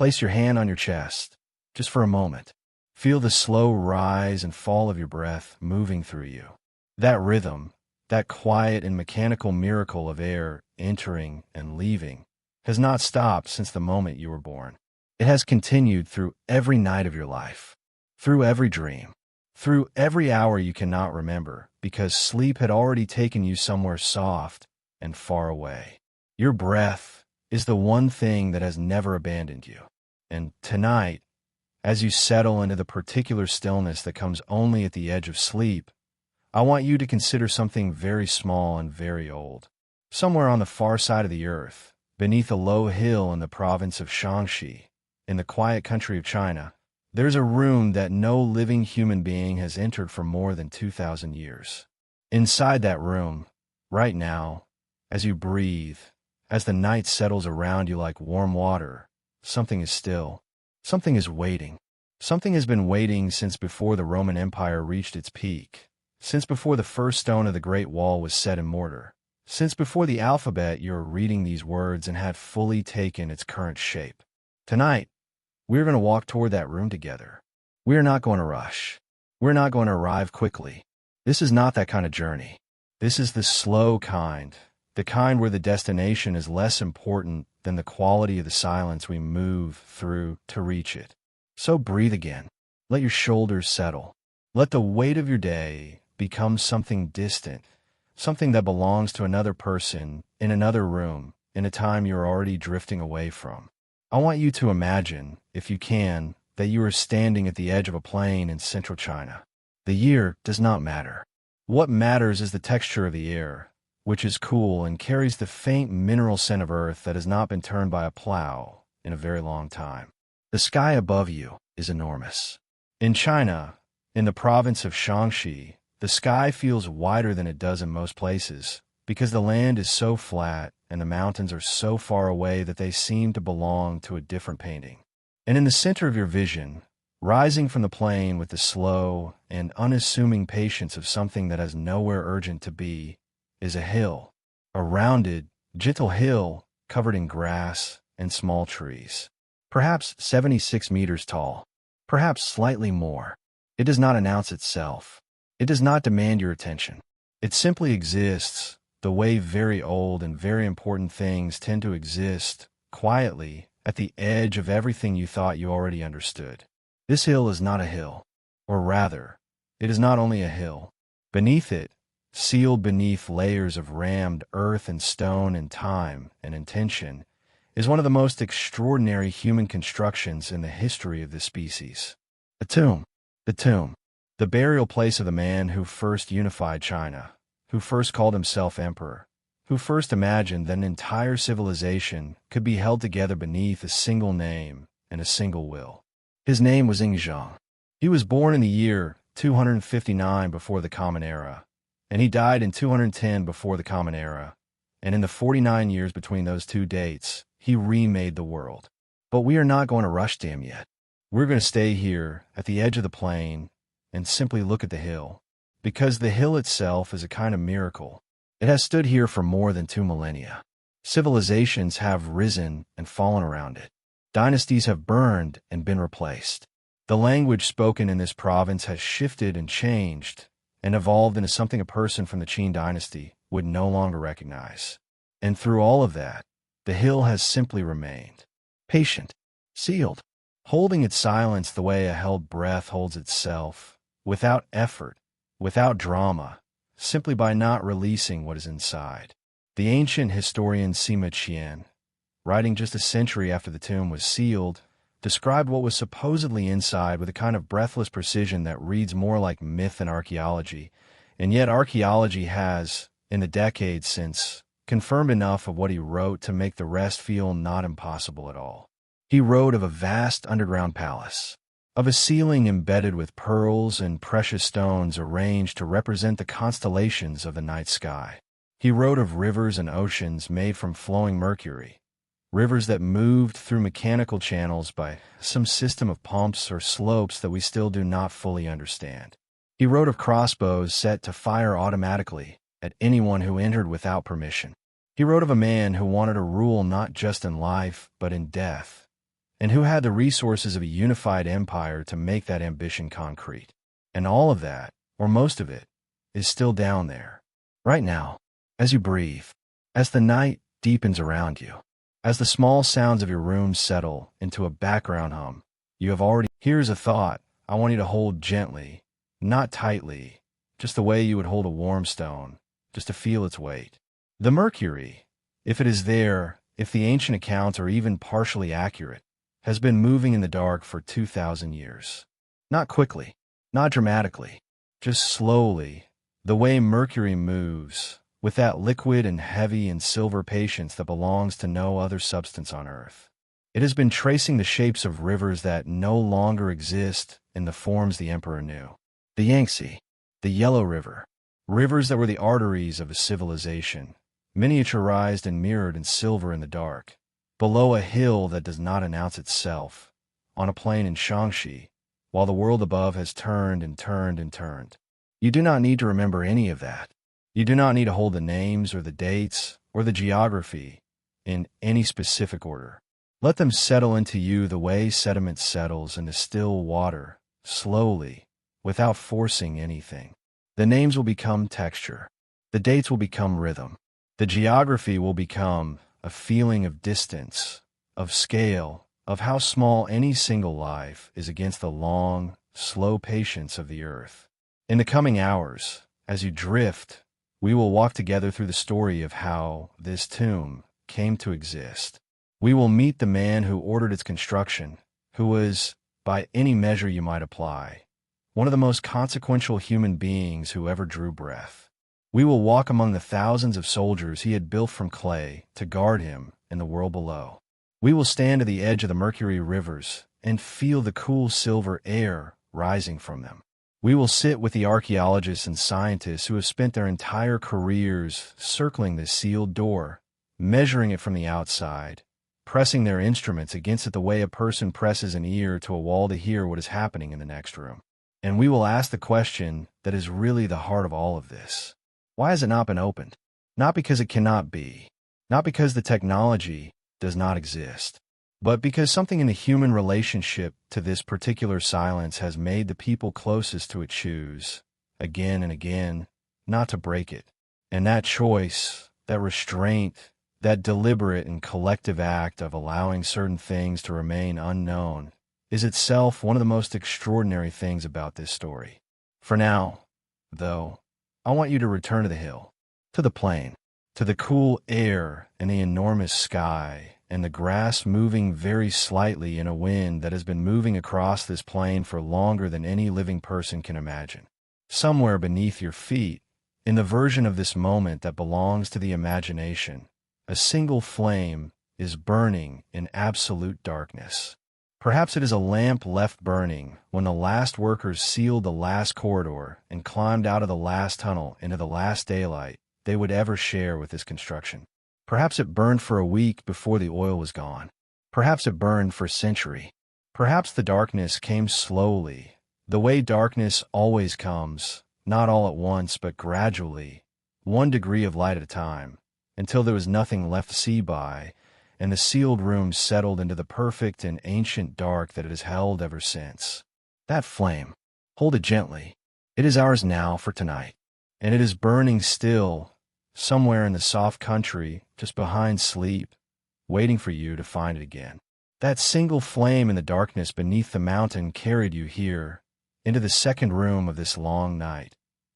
Place your hand on your chest, just for a moment. Feel the slow rise and fall of your breath moving through you. That rhythm, that quiet and mechanical miracle of air entering and leaving, has not stopped since the moment you were born. It has continued through every night of your life, through every dream, through every hour you cannot remember, because sleep had already taken you somewhere soft and far away. Your breath is the one thing that has never abandoned you. And tonight, as you settle into the particular stillness that comes only at the edge of sleep, I want you to consider something very small and very old. Somewhere on the far side of the earth, beneath a low hill in the province of Shaanxi, in the quiet country of China, there's a room that no living human being has entered for more than 2,000 years. Inside that room, right now, as you breathe, as the night settles around you like warm water, something is still. Something is waiting. Something has been waiting since before the Roman Empire reached its peak, since before the first stone of the Great Wall was set in mortar, since before the alphabet you're reading these words and had fully taken its current shape. Tonight, we're going to walk toward that room together. We're not going to rush. We're not going to arrive quickly. This is not that kind of journey. This is the slow kind, the kind where the destination is less important than the quality of the silence we move through to reach it. So breathe again. Let your shoulders settle. Let the weight of your day become something distant, something that belongs to another person, in another room, in a time you're already drifting away from. I want you to imagine, if you can, that you are standing at the edge of a plain in central China. The year does not matter. What matters is the texture of the air, which is cool and carries the faint mineral scent of earth that has not been turned by a plow in a very long time. The sky above you is enormous. In China, in the province of Shaanxi, the sky feels wider than it does in most places, because the land is so flat and the mountains are so far away that they seem to belong to a different painting. And in the center of your vision, rising from the plain with the slow and unassuming patience of something that has nowhere urgent to be, is a hill, a rounded, gentle hill covered in grass and small trees. Perhaps 76 meters tall, perhaps slightly more. It does not announce itself. It does not demand your attention. It simply exists, the way very old and very important things tend to exist, quietly, at the edge of everything you thought you already understood. This hill is not a hill, or rather, it is not only a hill. Beneath it, sealed beneath layers of rammed earth and stone and time and intention, is one of the most extraordinary human constructions in the history of this species. A tomb. The tomb. The burial place of the man who first unified China, who first called himself emperor, who first imagined that an entire civilization could be held together beneath a single name and a single will. His name was Ingzhang. He was born in the year 259 before the Common Era, and he died in 210 before the Common Era, and in the 49 years between those two dates, he remade the world. But we are not going to rush to him yet. We're going to stay here at the edge of the plain and simply look at the hill, because the hill itself is a kind of miracle. It has stood here for more than 2 millennia. Civilizations have risen and fallen around it. Dynasties have burned and been replaced. The language spoken in this province has shifted and changed, and evolved into something a person from the Qin dynasty would no longer recognize. And through all of that, the hill has simply remained, patient, sealed, holding its silence the way a held breath holds itself, without effort, without drama, simply by not releasing what is inside. The ancient historian Sima Qian, writing just a century after the tomb was sealed, described what was supposedly inside with a kind of breathless precision that reads more like myth than archaeology, and yet archaeology has, in the decades since, confirmed enough of what he wrote to make the rest feel not impossible at all. He wrote of a vast underground palace, of a ceiling embedded with pearls and precious stones arranged to represent the constellations of the night sky. He wrote of rivers and oceans made from flowing mercury, rivers that moved through mechanical channels by some system of pumps or slopes that we still do not fully understand. He wrote of crossbows set to fire automatically at anyone who entered without permission. He wrote of a man who wanted to rule not just in life, but in death, and who had the resources of a unified empire to make that ambition concrete. And all of that, or most of it, is still down there. Right now, as you breathe, as the night deepens around you, as the small sounds of your room settle into a background hum, you have already... Here's a thought I want you to hold gently, not tightly, just the way you would hold a warm stone, just to feel its weight. The Mercury, if it is there, if the ancient accounts are even partially accurate, has been moving in the dark for 2,000 years. Not quickly, not dramatically, just slowly, the way Mercury moves, with that liquid and heavy and silver patience that belongs to no other substance on Earth. It has been tracing the shapes of rivers that no longer exist in the forms the Emperor knew. The Yangtze, the Yellow River, rivers that were the arteries of a civilization, miniaturized and mirrored in silver in the dark, below a hill that does not announce itself, on a plain in Shaanxi, while the world above has turned and turned and turned. You do not need to remember any of that. You do not need to hold the names or the dates or the geography in any specific order. Let them settle into you the way sediment settles into still water, slowly, without forcing anything. The names will become texture. The dates will become rhythm. The geography will become a feeling of distance, of scale, of how small any single life is against the long, slow patience of the earth. In the coming hours, as you drift, we will walk together through the story of how this tomb came to exist. We will meet the man who ordered its construction, who was, by any measure you might apply, one of the most consequential human beings who ever drew breath. We will walk among the thousands of soldiers he had built from clay to guard him in the world below. We will stand at the edge of the Mercury rivers and feel the cool silver air rising from them. We will sit with the archaeologists and scientists who have spent their entire careers circling this sealed door, measuring it from the outside, pressing their instruments against it the way a person presses an ear to a wall to hear what is happening in the next room. And we will ask the question that is really the heart of all of this. Why has it not been opened? Not because it cannot be, not because the technology does not exist, but because something in the human relationship to this particular silence has made the people closest to it choose, again and again, not to break it. And that choice, that restraint, that deliberate and collective act of allowing certain things to remain unknown is itself one of the most extraordinary things about this story. For now, though, I want you to return to the hill, to the plain, to the cool air and the enormous sky, and the grass moving very slightly in a wind that has been moving across this plain for longer than any living person can imagine. Somewhere beneath your feet, in the version of this moment that belongs to the imagination, a single flame is burning in absolute darkness. Perhaps it is a lamp left burning when the last workers sealed the last corridor and climbed out of the last tunnel into the last daylight they would ever share with this construction. Perhaps it burned for a week before the oil was gone. Perhaps it burned for a century. Perhaps the darkness came slowly, the way darkness always comes, not all at once but gradually, 1 degree of light at a time, until there was nothing left to see by, and the sealed room settled into the perfect and ancient dark that it has held ever since. That flame, hold it gently. It is ours now for tonight, and it is burning still, somewhere in the soft country just behind sleep, waiting for you to find it again. That single flame in the darkness beneath the mountain carried you here, into the second room of this long night,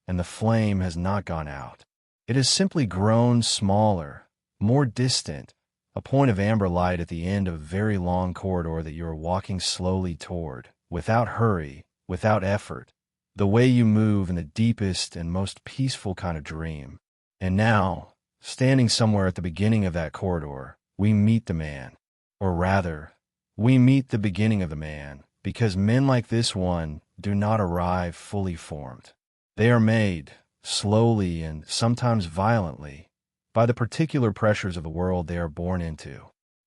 and the flame has not gone out. It has simply grown smaller, more distant, a point of amber light at the end of a very long corridor that you are walking slowly toward, without hurry, without effort, the way you move in the deepest and most peaceful kind of dream. And now, standing somewhere at the beginning of that corridor, we meet the man. Or rather, we meet the beginning of the man, because men like this one do not arrive fully formed. They are made, slowly and sometimes violently, by the particular pressures of the world they are born into.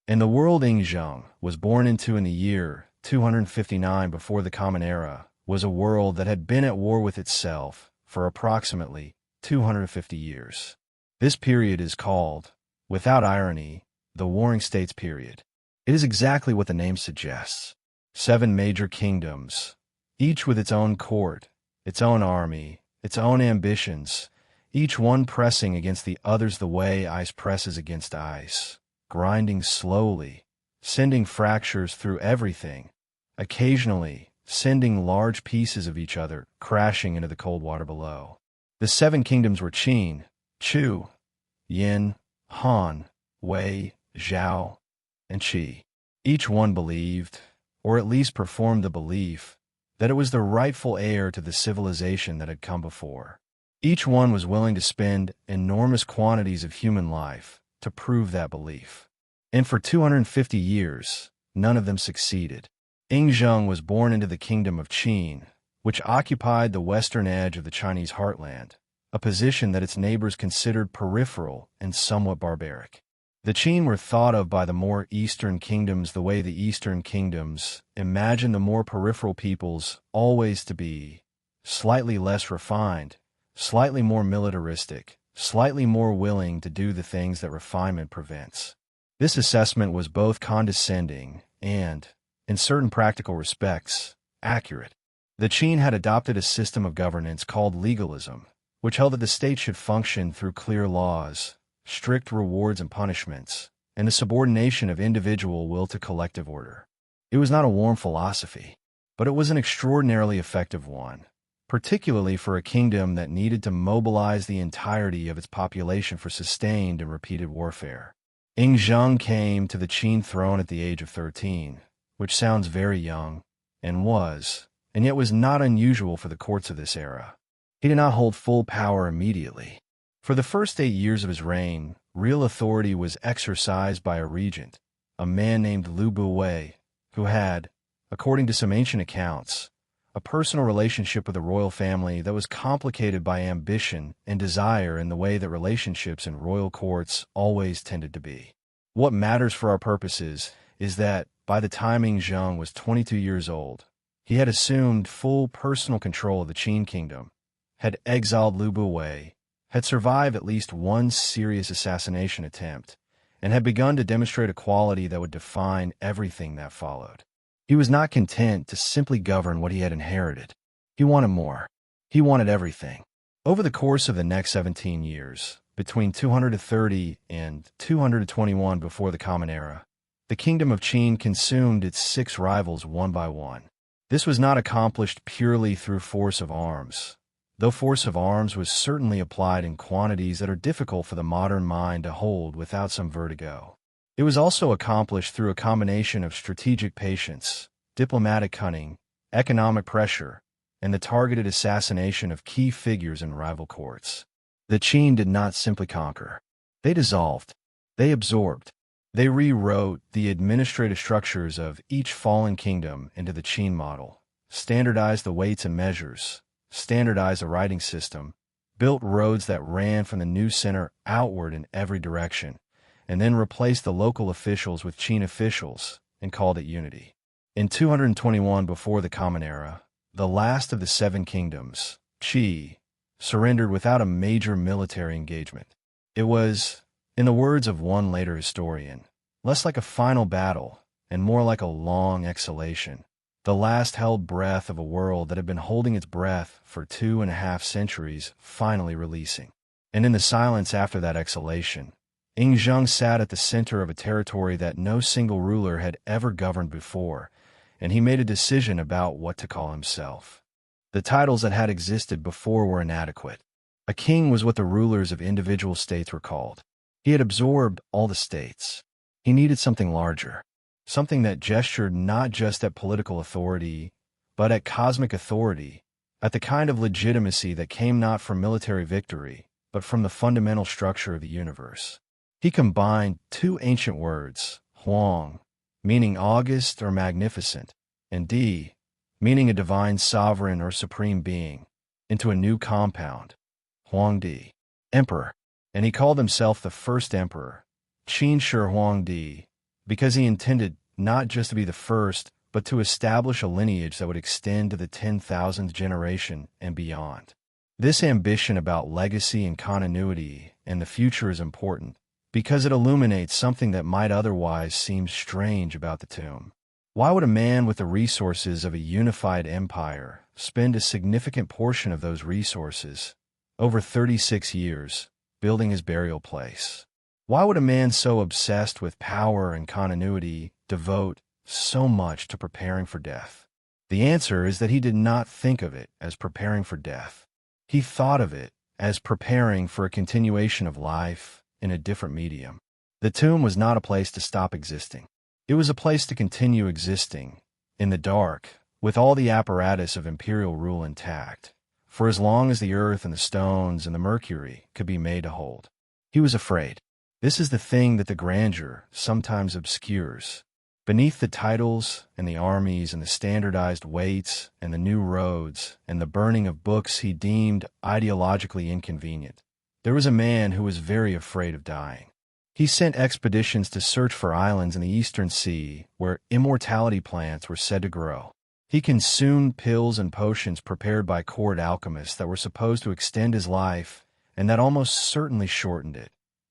And the world Ingzheng was born into in the year 259 before the Common Era was a world that had been at war with itself for approximately 250 years. This period is called, without irony, the Warring States period. It is exactly what the name suggests. 7 major kingdoms, each with its own court, its own army, its own ambitions, each one pressing against the others the way ice presses against ice, grinding slowly, sending fractures through everything, occasionally sending large pieces of each other crashing into the cold water below. The 7 kingdoms were Qin, Chu, Yin, Han, Wei, Zhao, and Qi. Each one believed, or at least performed the belief, that it was the rightful heir to the civilization that had come before. Each one was willing to spend enormous quantities of human life to prove that belief. And for 250 years, none of them succeeded. Yingzheng was born into the kingdom of Qin, which occupied the western edge of the Chinese heartland, a position that its neighbors considered peripheral and somewhat barbaric. The Qin were thought of by the more eastern kingdoms the way the eastern kingdoms imagined the more peripheral peoples always to be: slightly less refined, slightly more militaristic, slightly more willing to do the things that refinement prevents. This assessment was both condescending and, in certain practical respects, accurate. The Qin had adopted a system of governance called legalism, which held that the state should function through clear laws, strict rewards and punishments, and the subordination of individual will to collective order. It was not a warm philosophy, but it was an extraordinarily effective one, particularly for a kingdom that needed to mobilize the entirety of its population for sustained and repeated warfare. Yingzheng came to the Qin throne at the age of 13, which sounds very young, and yet was not unusual for the courts of this era. He did not hold full power immediately. For the first 8 years of his reign, real authority was exercised by a regent, a man named Lu Buwei, who had, according to some ancient accounts, a personal relationship with the royal family that was complicated by ambition and desire in the way that relationships in royal courts always tended to be. What matters for our purposes is that, by the time Yingzheng was 22 years old, he had assumed full personal control of the Qin kingdom, had exiled Lu Buwei, had survived at least one serious assassination attempt, and had begun to demonstrate a quality that would define everything that followed. He was not content to simply govern what he had inherited. He wanted more. He wanted everything. Over the course of the next 17 years, between 230 and 221 before the Common Era, the kingdom of Qin consumed its 6 rivals one by one. This was not accomplished purely through force of arms, though force of arms was certainly applied in quantities that are difficult for the modern mind to hold without some vertigo. It was also accomplished through a combination of strategic patience, diplomatic cunning, economic pressure, and the targeted assassination of key figures in rival courts. The Qin did not simply conquer. They dissolved. They absorbed. They rewrote the administrative structures of each fallen kingdom into the Qin model, standardized the weights and measures, standardized the writing system, built roads that ran from the new center outward in every direction, and then replaced the local officials with Qin officials and called it unity. In 221 before the Common Era, the last of the 7 kingdoms, Qi, surrendered without a major military engagement. It was, in the words of one later historian, less like a final battle and more like a long exhalation, the last held breath of a world that had been holding its breath for 2.5 centuries finally releasing. And in the silence after that exhalation, Yingzheng sat at the center of a territory that no single ruler had ever governed before, and he made a decision about what to call himself. The titles that had existed before were inadequate. A king was what the rulers of individual states were called. He had absorbed all the states. He needed something larger, something that gestured not just at political authority, but at cosmic authority, at the kind of legitimacy that came not from military victory, but from the fundamental structure of the universe. He combined 2 ancient words, Huang, meaning august or magnificent, and Di, meaning a divine sovereign or supreme being, into a new compound, Huangdi, emperor, and he called himself the first emperor, Qin Shi Huangdi, because he intended not just to be the first, but to establish a lineage that would extend to the 10,000th generation and beyond. This ambition about legacy and continuity and the future is important, because it illuminates something that might otherwise seem strange about the tomb. Why would a man with the resources of a unified empire spend a significant portion of those resources, over 36 years, building his burial place? Why would a man so obsessed with power and continuity devote so much to preparing for death? The answer is that he did not think of it as preparing for death. He thought of it as preparing for a continuation of life in a different medium. The tomb was not a place to stop existing. It was a place to continue existing, in the dark, with all the apparatus of imperial rule intact, for as long as the earth and the stones and the mercury could be made to hold. He was afraid. This is the thing that the grandeur sometimes obscures. Beneath the titles and the armies and the standardized weights and the new roads and the burning of books he deemed ideologically inconvenient, there was a man who was very afraid of dying. He sent expeditions to search for islands in the Eastern Sea where immortality plants were said to grow. He consumed pills and potions prepared by court alchemists that were supposed to extend his life and that almost certainly shortened it,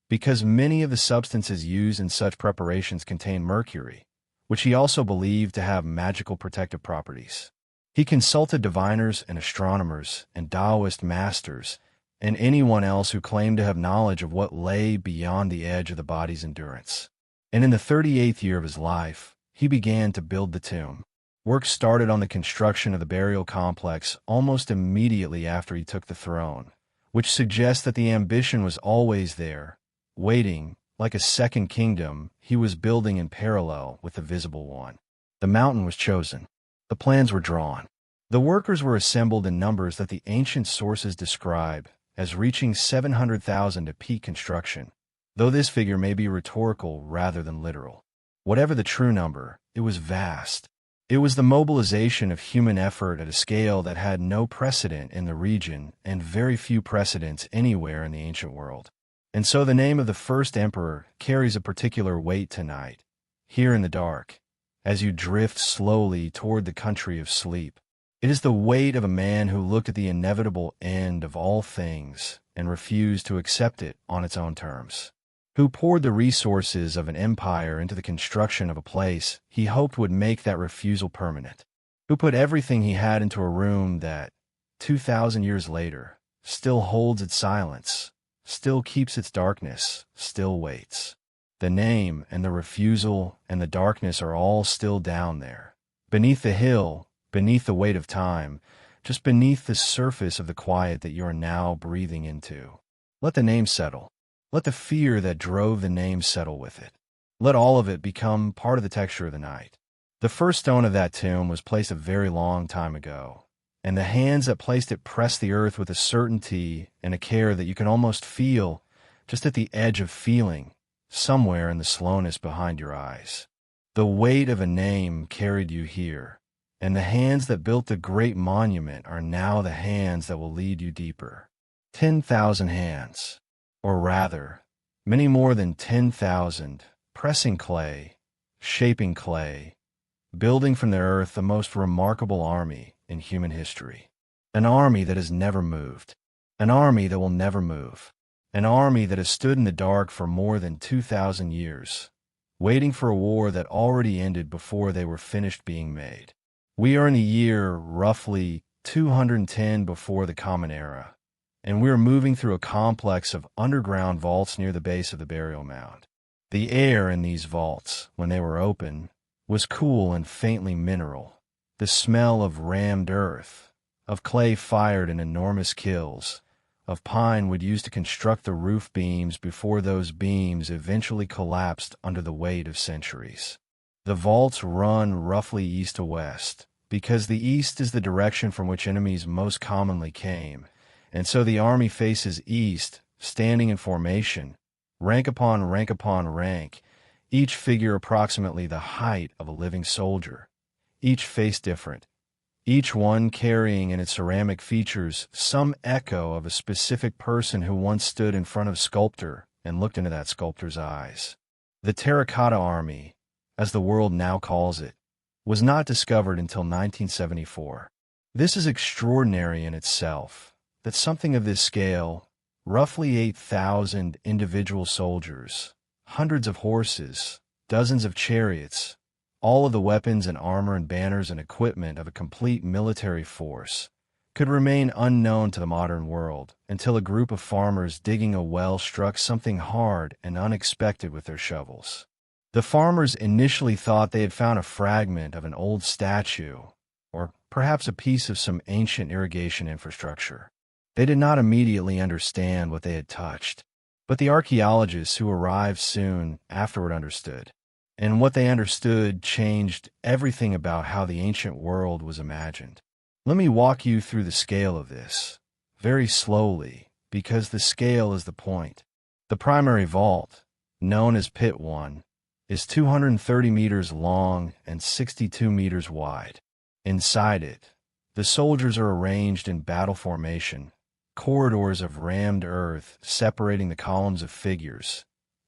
because many of the substances used in such preparations contained mercury, which he also believed to have magical protective properties. He consulted diviners and astronomers and Taoist masters and anyone else who claimed to have knowledge of what lay beyond the edge of the body's endurance. And in the 38th year of his life, he began to build the tomb. Work started on the construction of the burial complex almost immediately after he took the throne, which suggests that the ambition was always there, waiting, like a second kingdom he was building in parallel with the visible one. The mountain was chosen. The plans were drawn. The workers were assembled in numbers that the ancient sources describe as reaching 700,000 at peak construction, though this figure may be rhetorical rather than literal. Whatever the true number, it was vast. It was the mobilization of human effort at a scale that had no precedent in the region and very few precedents anywhere in the ancient world. And so the name of the first emperor carries a particular weight tonight, here in the dark, as you drift slowly toward the country of sleep. It is the weight of a man who looked at the inevitable end of all things and refused to accept it on its own terms, who poured the resources of an empire into the construction of a place he hoped would make that refusal permanent, who put everything he had into a room that, 2,000 years later, still holds its silence, still keeps its darkness, still waits. The name and the refusal and the darkness are all still down there, beneath the hill, beneath the weight of time, just beneath the surface of the quiet that you are now breathing into. Let the name settle. Let the fear that drove the name settle with it. Let all of it become part of the texture of the night. The first stone of that tomb was placed a very long time ago, and the hands that placed it pressed the earth with a certainty and a care that you can almost feel just at the edge of feeling, somewhere in the slowness behind your eyes. The weight of a name carried you here, and the hands that built the great monument are now the hands that will lead you deeper. 10,000 hands, or rather, many more than 10,000, pressing clay, shaping clay, building from the earth the most remarkable army in human history. An army that has never moved. An army that will never move. An army that has stood in the dark for more than 2,000 years, waiting for a war that already ended before they were finished being made. We are in a year roughly 210 before the Common Era, and we are moving through a complex of underground vaults near the base of the burial mound. The air in these vaults, when they were open, was cool and faintly mineral. The smell of rammed earth, of clay fired in enormous kilns, of pine wood used to construct the roof beams before those beams eventually collapsed under the weight of centuries. The vaults run roughly east to west, because the east is the direction from which enemies most commonly came, and so the army faces east, standing in formation, rank upon rank, each figure approximately the height of a living soldier, each face different, each one carrying in its ceramic features some echo of a specific person who once stood in front of a sculptor and looked into that sculptor's eyes. The Terracotta Army, as the world now calls it, was not discovered until 1974. This is extraordinary in itself, that something of this scale, roughly 8,000 individual soldiers, hundreds of horses, dozens of chariots, all of the weapons and armor and banners and equipment of a complete military force, could remain unknown to the modern world until a group of farmers digging a well struck something hard and unexpected with their shovels. The farmers initially thought they had found a fragment of an old statue, or perhaps a piece of some ancient irrigation infrastructure. They did not immediately understand what they had touched, but the archaeologists who arrived soon afterward understood. And what they understood changed everything about how the ancient world was imagined. Let me walk you through the scale of this, very slowly, because the scale is the point. The primary vault, known as Pit 1, is 230 meters long and 62 meters wide. Inside it, the soldiers are arranged in battle formation, corridors of rammed earth separating the columns of figures,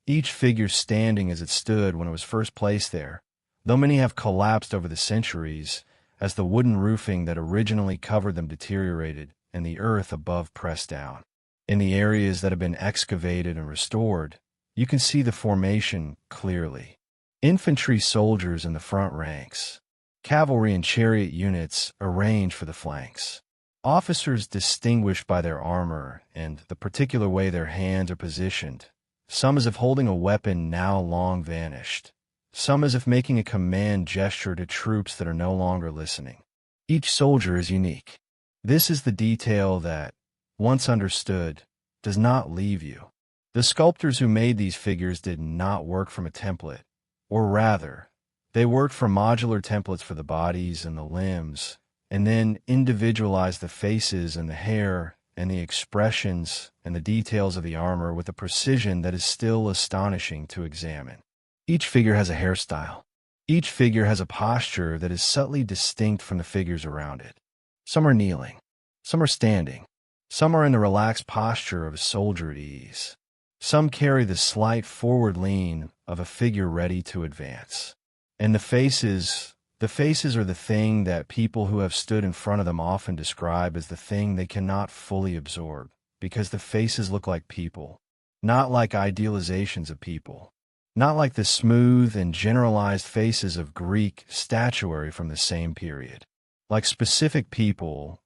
each figure standing as it stood when it was first placed there, though many have collapsed over the centuries as the wooden roofing that originally covered them deteriorated and the earth above pressed down. In the areas that have been excavated and restored, you can see the formation clearly. Infantry soldiers in the front ranks, cavalry and chariot units arranged for the flanks. Officers distinguished by their armor and the particular way their hands are positioned, some as if holding a weapon now long vanished, some as if making a command gesture to troops that are no longer listening. Each soldier is unique. This is the detail that, once understood, does not leave you. The sculptors who made these figures did not work from a template, or rather, they worked from modular templates for the bodies and the limbs, and then individualized the faces and the hair and the expressions and the details of the armor with a precision that is still astonishing to examine. Each figure has a hairstyle. Each figure has a posture that is subtly distinct from the figures around it. Some are kneeling. Some are standing. Some are in the relaxed posture of a soldier at ease. Some carry the slight forward lean of a figure ready to advance. And the faces are the thing that people who have stood in front of them often describe as the thing they cannot fully absorb, because the faces look like people, not like idealizations of people, not like the smooth and generalized faces of Greek statuary from the same period. Like specific people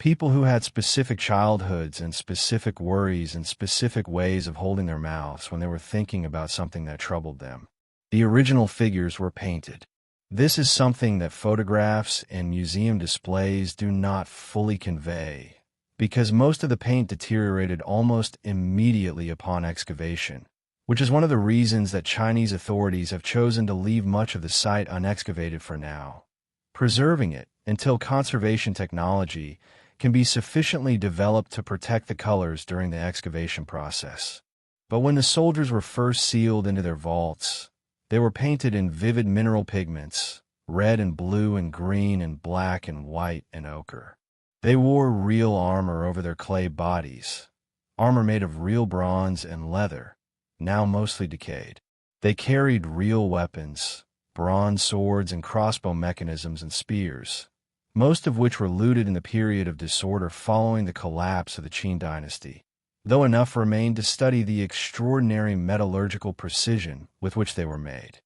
who had specific childhoods and specific worries and specific ways of holding their mouths when they were thinking about something that troubled them. The original figures were painted. This is something that photographs and museum displays do not fully convey, because most of the paint deteriorated almost immediately upon excavation, which is one of the reasons that Chinese authorities have chosen to leave much of the site unexcavated for now, preserving it until conservation technology can be sufficiently developed to protect the colors during the excavation process. But when the soldiers were first sealed into their vaults, they were painted in vivid mineral pigments, red and blue and green and black and white and ochre. They wore real armor over their clay bodies, armor made of real bronze and leather, now mostly decayed. They carried real weapons, bronze swords and crossbow mechanisms and spears, most of which were looted in the period of disorder following the collapse of the Qin dynasty, though enough remained to study the extraordinary metallurgical precision with which they were made.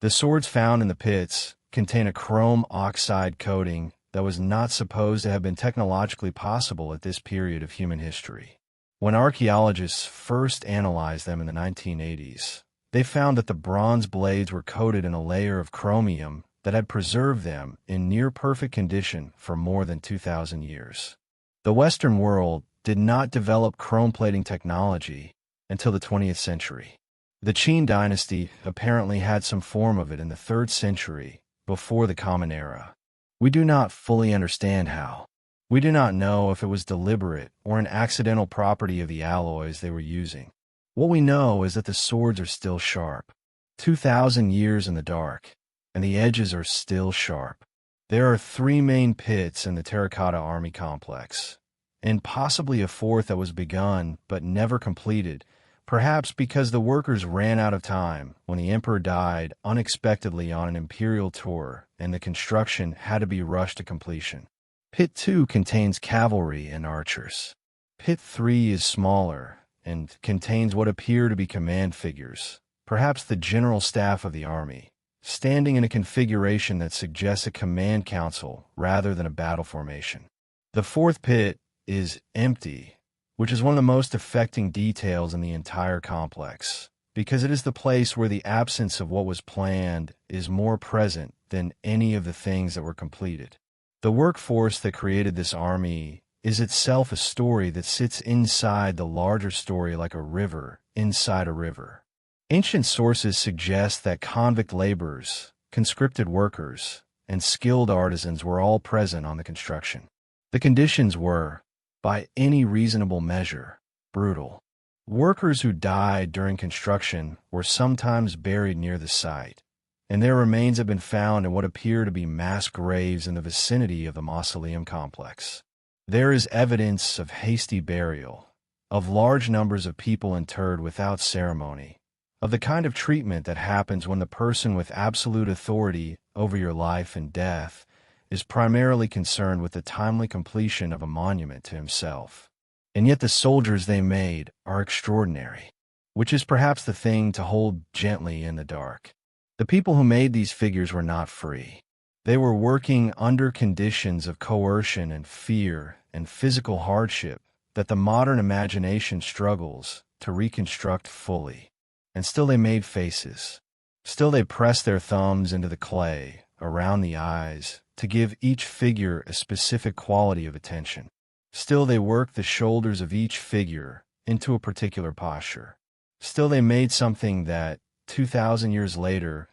The swords found in the pits contain a chrome oxide coating that was not supposed to have been technologically possible at this period of human history. When archaeologists first analyzed them in the 1980s, they found that the bronze blades were coated in a layer of chromium that had preserved them in near-perfect condition for more than 2,000 years. The Western world did not develop chrome plating technology until the 20th century. The Qin dynasty apparently had some form of it in the 3rd century, before the Common Era. We do not fully understand how. We do not know if it was deliberate or an accidental property of the alloys they were using. What we know is that the swords are still sharp, 2,000 years in the dark, and the edges are still sharp. There are 3 main pits in the Terracotta Army complex, and possibly a 4th that was begun but never completed, perhaps because the workers ran out of time when the emperor died unexpectedly on an imperial tour and the construction had to be rushed to completion. Pit 2 contains cavalry and archers. Pit 3 is smaller and contains what appear to be command figures, perhaps the general staff of the army, standing in a configuration that suggests a command council rather than a battle formation. The fourth pit is empty, which is one of the most affecting details in the entire complex, because it is the place where the absence of what was planned is more present than any of the things that were completed. The workforce that created this army is itself a story that sits inside the larger story like a river inside a river. Ancient sources suggest that convict laborers, conscripted workers, and skilled artisans were all present on the construction. The conditions were, by any reasonable measure, brutal. Workers who died during construction were sometimes buried near the site, and their remains have been found in what appear to be mass graves in the vicinity of the mausoleum complex. There is evidence of hasty burial, of large numbers of people interred without ceremony, of the kind of treatment that happens when the person with absolute authority over your life and death is primarily concerned with the timely completion of a monument to himself. And yet the soldiers they made are extraordinary, which is perhaps the thing to hold gently in the dark. The people who made these figures were not free. They were working under conditions of coercion and fear and physical hardship that the modern imagination struggles to reconstruct fully. And still they made faces. Still they pressed their thumbs into the clay around the eyes to give each figure a specific quality of attention. Still they worked the shoulders of each figure into a particular posture. Still they made something that, 2,000 years later,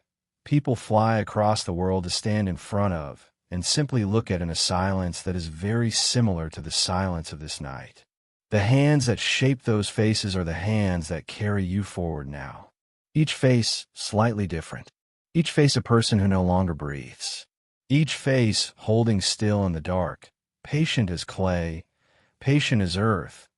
people fly across the world to stand in front of and simply look at in a silence that is very similar to the silence of this night. The hands that shape those faces are the hands that carry you forward now. Each face slightly different. Each face a person who no longer breathes. Each face holding still in the dark, patient as clay, patient as earth,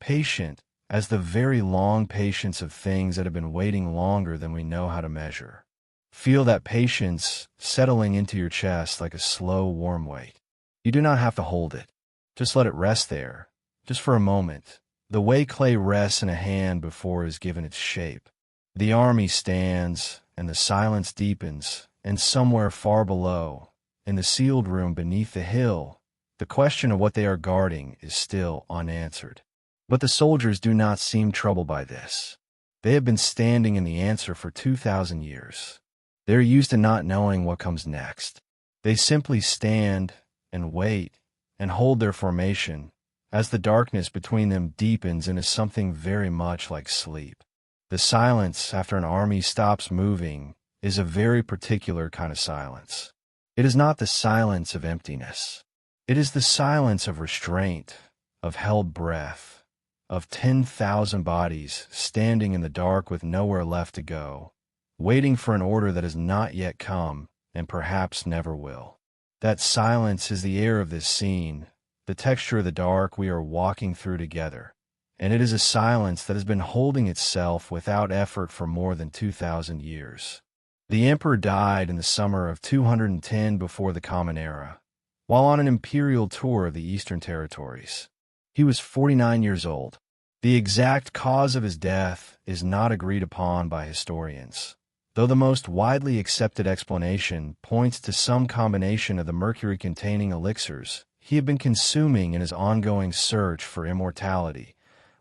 patient as the very long patience of things that have been waiting longer than we know how to measure. Feel that patience settling into your chest like a slow, warm weight. You do not have to hold it. Just let it rest there, just for a moment, the way clay rests in a hand before it is given its shape. The army stands, and the silence deepens, and somewhere far below, in the sealed room beneath the hill, the question of what they are guarding is still unanswered. But the soldiers do not seem troubled by this. They have been standing in the answer for 2,000 years. They are used to not knowing what comes next. They simply stand and wait and hold their formation as the darkness between them deepens into something very much like sleep. The silence after an army stops moving is a very particular kind of silence. It is not the silence of emptiness. It is the silence of restraint, of held breath, of 10,000 bodies standing in the dark with nowhere left to go, waiting for an order that has not yet come and perhaps never will. That silence is the air of this scene, the texture of the dark we are walking through together, and it is a silence that has been holding itself without effort for more than 2,000 years. The emperor died in the summer of 210 before the Common Era, while on an imperial tour of the Eastern Territories. He was 49 years old. The exact cause of his death is not agreed upon by historians, though the most widely accepted explanation points to some combination of the mercury-containing elixirs he had been consuming in his ongoing search for immortality,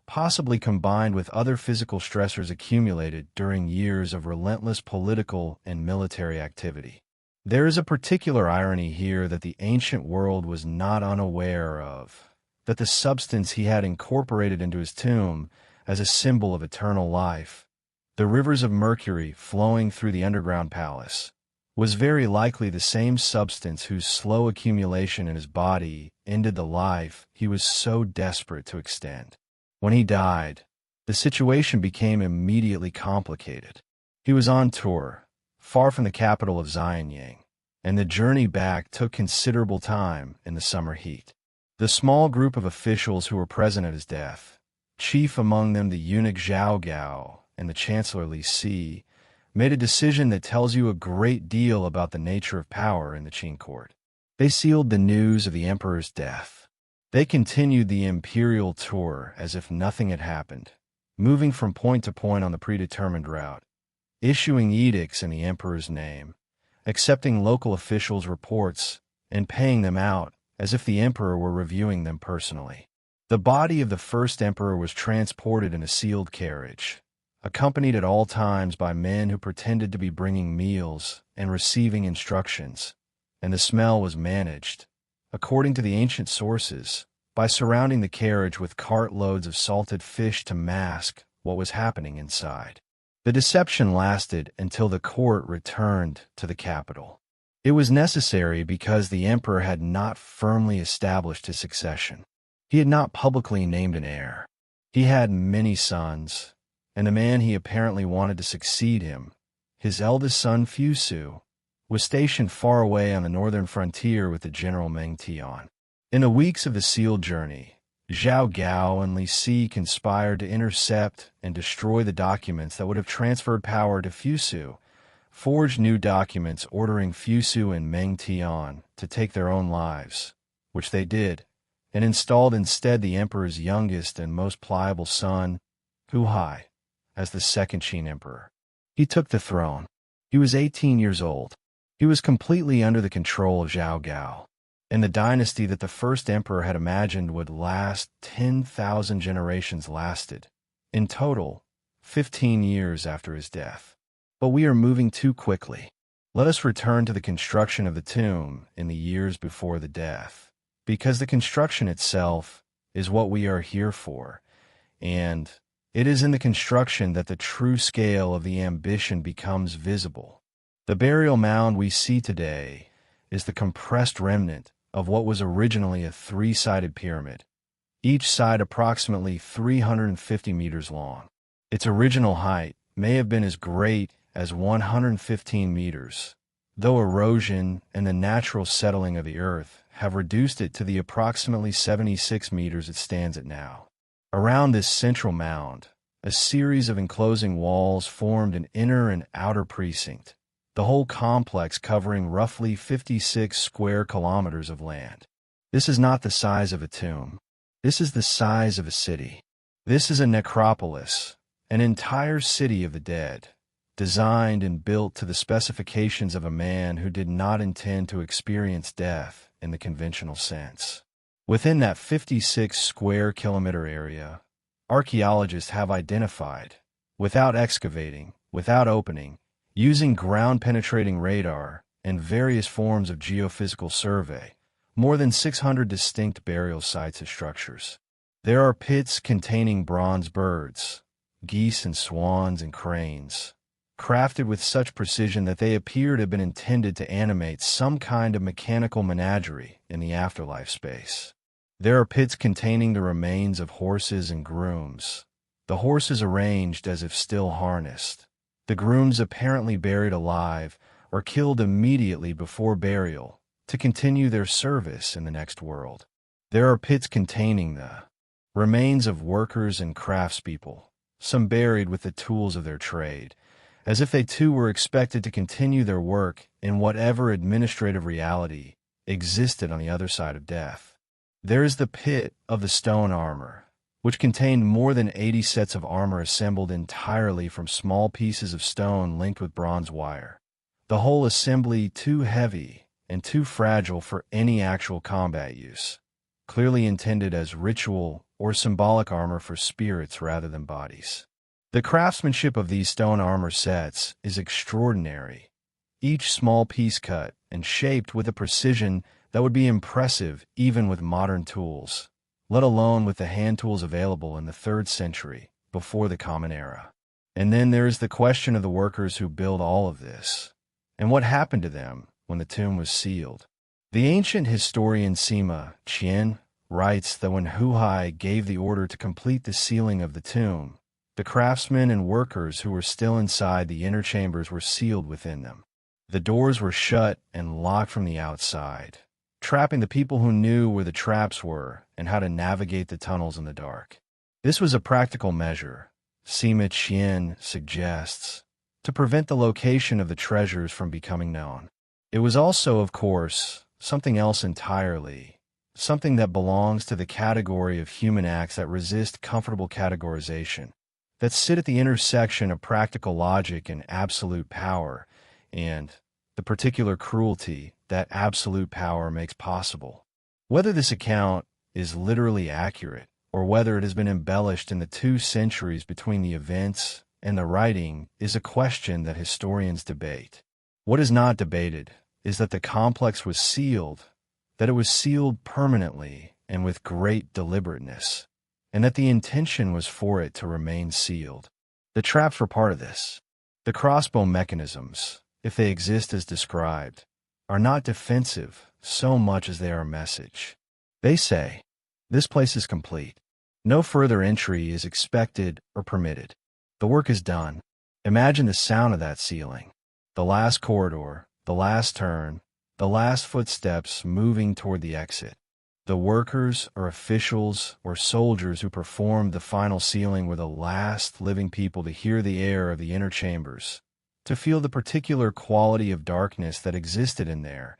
possibly combined with other physical stressors accumulated during years of relentless political and military activity. There is a particular irony here that the ancient world was not unaware of, that the substance he had incorporated into his tomb as a symbol of eternal life, the rivers of Mercury flowing through the underground palace, was very likely the same substance whose slow accumulation in his body ended the life he was so desperate to extend. When he died, the situation became immediately complicated. He was on tour, far from the capital of Xianyang, and the journey back took considerable time in the summer heat. The small group of officials who were present at his death, chief among them the eunuch Zhao Gao and the Chancellor Li Si, made a decision that tells you a great deal about the nature of power in the Qing court. They sealed the news of the emperor's death. They continued the imperial tour as if nothing had happened, moving from point to point on the predetermined route, issuing edicts in the emperor's name, accepting local officials' reports, and paying them out as if the emperor were reviewing them personally. The body of the first emperor was transported in a sealed carriage, accompanied at all times by men who pretended to be bringing meals and receiving instructions, and the smell was managed, according to the ancient sources, by surrounding the carriage with cartloads of salted fish to mask what was happening inside. The deception lasted until the court returned to the capital. It was necessary because the emperor had not firmly established his succession. He had not publicly named an heir. He had many sons, and the man he apparently wanted to succeed him, his eldest son Fusu, was stationed far away on the northern frontier with the general Meng Tian. In the weeks of the sealed journey, Zhao Gao and Li Si conspired to intercept and destroy the documents that would have transferred power to Fusu, forged new documents ordering Fusu and Meng Tian to take their own lives, which they did, and installed instead the emperor's youngest and most pliable son, Hu Hai, as the second Qin emperor. He took the throne. He was 18 years old. He was completely under the control of Zhao Gao, and the dynasty that the first emperor had imagined would last 10,000 generations lasted, in total, 15 years after his death. But we are moving too quickly. Let us return to the construction of the tomb in the years before the death, because the construction itself is what we are here for, and it is in the construction that the true scale of the ambition becomes visible. The burial mound we see today is the compressed remnant of what was originally a three-sided pyramid, each side approximately 350 meters long. Its original height may have been as great as 115 meters, though erosion and the natural settling of the earth have reduced it to the approximately 76 meters it stands at now. Around this central mound, a series of enclosing walls formed an inner and outer precinct, the whole complex covering roughly 56 square kilometers of land. This is not the size of a tomb. This is the size of a city. This is a necropolis, an entire city of the dead, designed and built to the specifications of a man who did not intend to experience death in the conventional sense. Within that 56 square kilometer area, archaeologists have identified, without excavating, without opening, using ground-penetrating radar and various forms of geophysical survey, more than 600 distinct burial sites and structures. There are pits containing bronze birds, geese and swans and cranes, crafted with such precision that they appear to have been intended to animate some kind of mechanical menagerie in the afterlife space. There are pits containing the remains of horses and grooms, the horses arranged as if still harnessed, the grooms apparently buried alive or killed immediately before burial to continue their service in the next world. There are pits containing the remains of workers and craftspeople, some buried with the tools of their trade, as if they too were expected to continue their work in whatever administrative reality existed on the other side of death. There is the pit of the stone armor, which contained more than 80 sets of armor assembled entirely from small pieces of stone linked with bronze wire, the whole assembly too heavy and too fragile for any actual combat use, clearly intended as ritual or symbolic armor for spirits rather than bodies. The craftsmanship of these stone armor sets is extraordinary, each small piece cut and shaped with a precision that would be impressive even with modern tools, let alone with the hand tools available in the 3rd century, before the Common Era. And then there is the question of the workers who build all of this, and what happened to them when the tomb was sealed. The ancient historian Sima Qian writes that when Hu Hai gave the order to complete the sealing of the tomb, the craftsmen and workers who were still inside the inner chambers were sealed within them. The doors were shut and locked from the outside, trapping the people who knew where the traps were and how to navigate the tunnels in the dark. This was a practical measure, Sima Qian suggests, to prevent the location of the treasures from becoming known. It was also, of course, something else entirely, something that belongs to the category of human acts that resist comfortable categorization, that sit at the intersection of practical logic and absolute power, and the particular cruelty that absolute power makes possible. Whether this account is literally accurate, or whether it has been embellished in the 2 centuries between the events and the writing, is a question that historians debate. What is not debated is that the complex was sealed, that it was sealed permanently and with great deliberateness, and that the intention was for it to remain sealed. The traps were part of this. The crossbow mechanisms, if they exist as described, are not defensive so much as they are a message. They say, "This place is complete. No further entry is expected or permitted. The work is done." Imagine the sound of that sealing. The last corridor, the last turn, the last footsteps moving toward the exit. The workers or officials or soldiers who performed the final sealing were the last living people to hear the air of the inner chambers, to feel the particular quality of darkness that existed in there,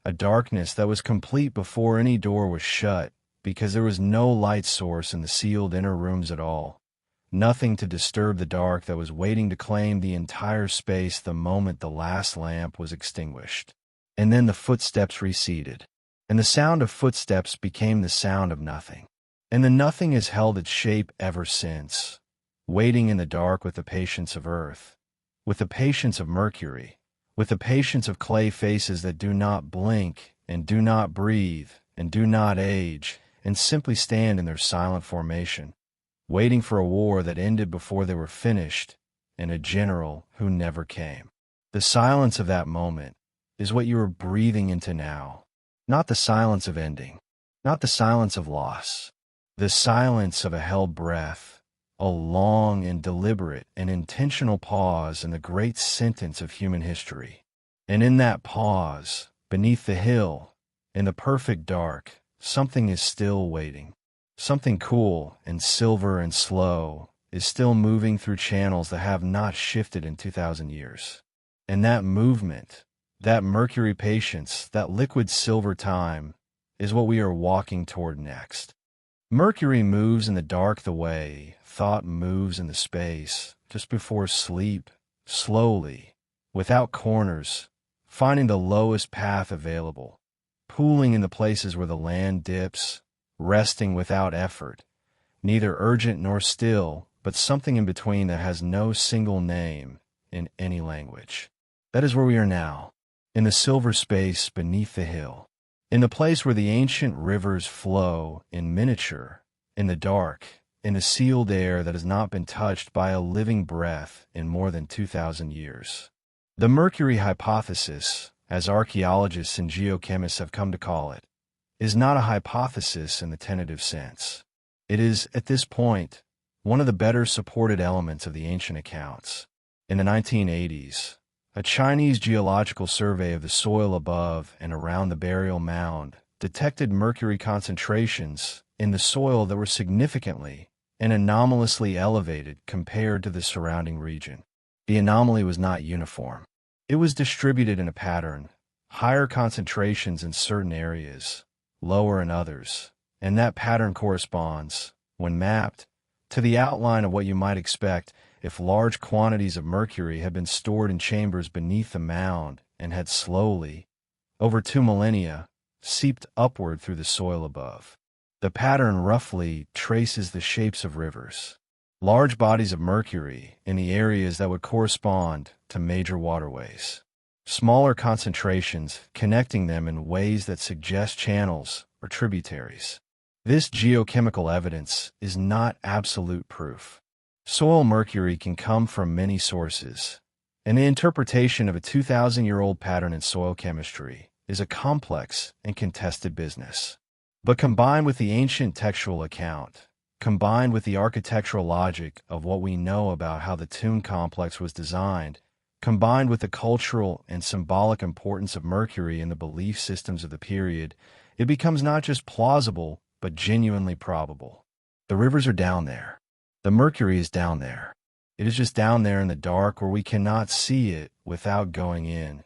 a darkness that was complete before any door was shut, because there was no light source in the sealed inner rooms at all, nothing to disturb the dark that was waiting to claim the entire space the moment the last lamp was extinguished. And then the footsteps receded, and the sound of footsteps became the sound of nothing. And the nothing has held its shape ever since, waiting in the dark with the patience of earth, with the patience of Mercury, with the patience of clay faces that do not blink and do not breathe and do not age and simply stand in their silent formation, waiting for a war that ended before they were finished and a general who never came. The silence of that moment is what you are breathing into now, not the silence of ending, not the silence of loss, the silence of a held breath, a long and deliberate and intentional pause in the great sentence of human history. And in that pause, beneath the hill, in the perfect dark, something is still waiting. Something cool and silver and slow is still moving through channels that have not shifted in 2,000 years. And that movement, that Mercury patience, that liquid silver time, is what we are walking toward next. Mercury moves in the dark the way thought moves in the space, just before sleep, slowly, without corners, finding the lowest path available, pooling in the places where the land dips, resting without effort, neither urgent nor still, but something in between that has no single name in any language. That is where we are now, in the silver space beneath the hill, in the place where the ancient rivers flow in miniature, in the dark, in the sealed air that has not been touched by a living breath in more than 2,000 years. The Mercury hypothesis, as archaeologists and geochemists have come to call it, is not a hypothesis in the tentative sense. It is, at this point, one of the better supported elements of the ancient accounts. In the 1980s, a Chinese geological survey of the soil above and around the burial mound detected mercury concentrations in the soil that were significantly and anomalously elevated compared to the surrounding region. The anomaly was not uniform. It was distributed in a pattern, higher concentrations in certain areas, lower in others, and that pattern corresponds, when mapped, to the outline of what you might expect if large quantities of mercury had been stored in chambers beneath the mound and had slowly, over 2 millennia, seeped upward through the soil above. The pattern roughly traces the shapes of rivers, large bodies of mercury in the areas that would correspond to major waterways, smaller concentrations connecting them in ways that suggest channels or tributaries. This geochemical evidence is not absolute proof. Soil mercury can come from many sources, and the interpretation of a 2,000-year-old pattern in soil chemistry is a complex and contested business. But combined with the ancient textual account, combined with the architectural logic of what we know about how the tomb complex was designed, combined with the cultural and symbolic importance of mercury in the belief systems of the period, it becomes not just plausible, but genuinely probable. The rivers are down there. The mercury is down there. It is just down there in the dark where we cannot see it without going in,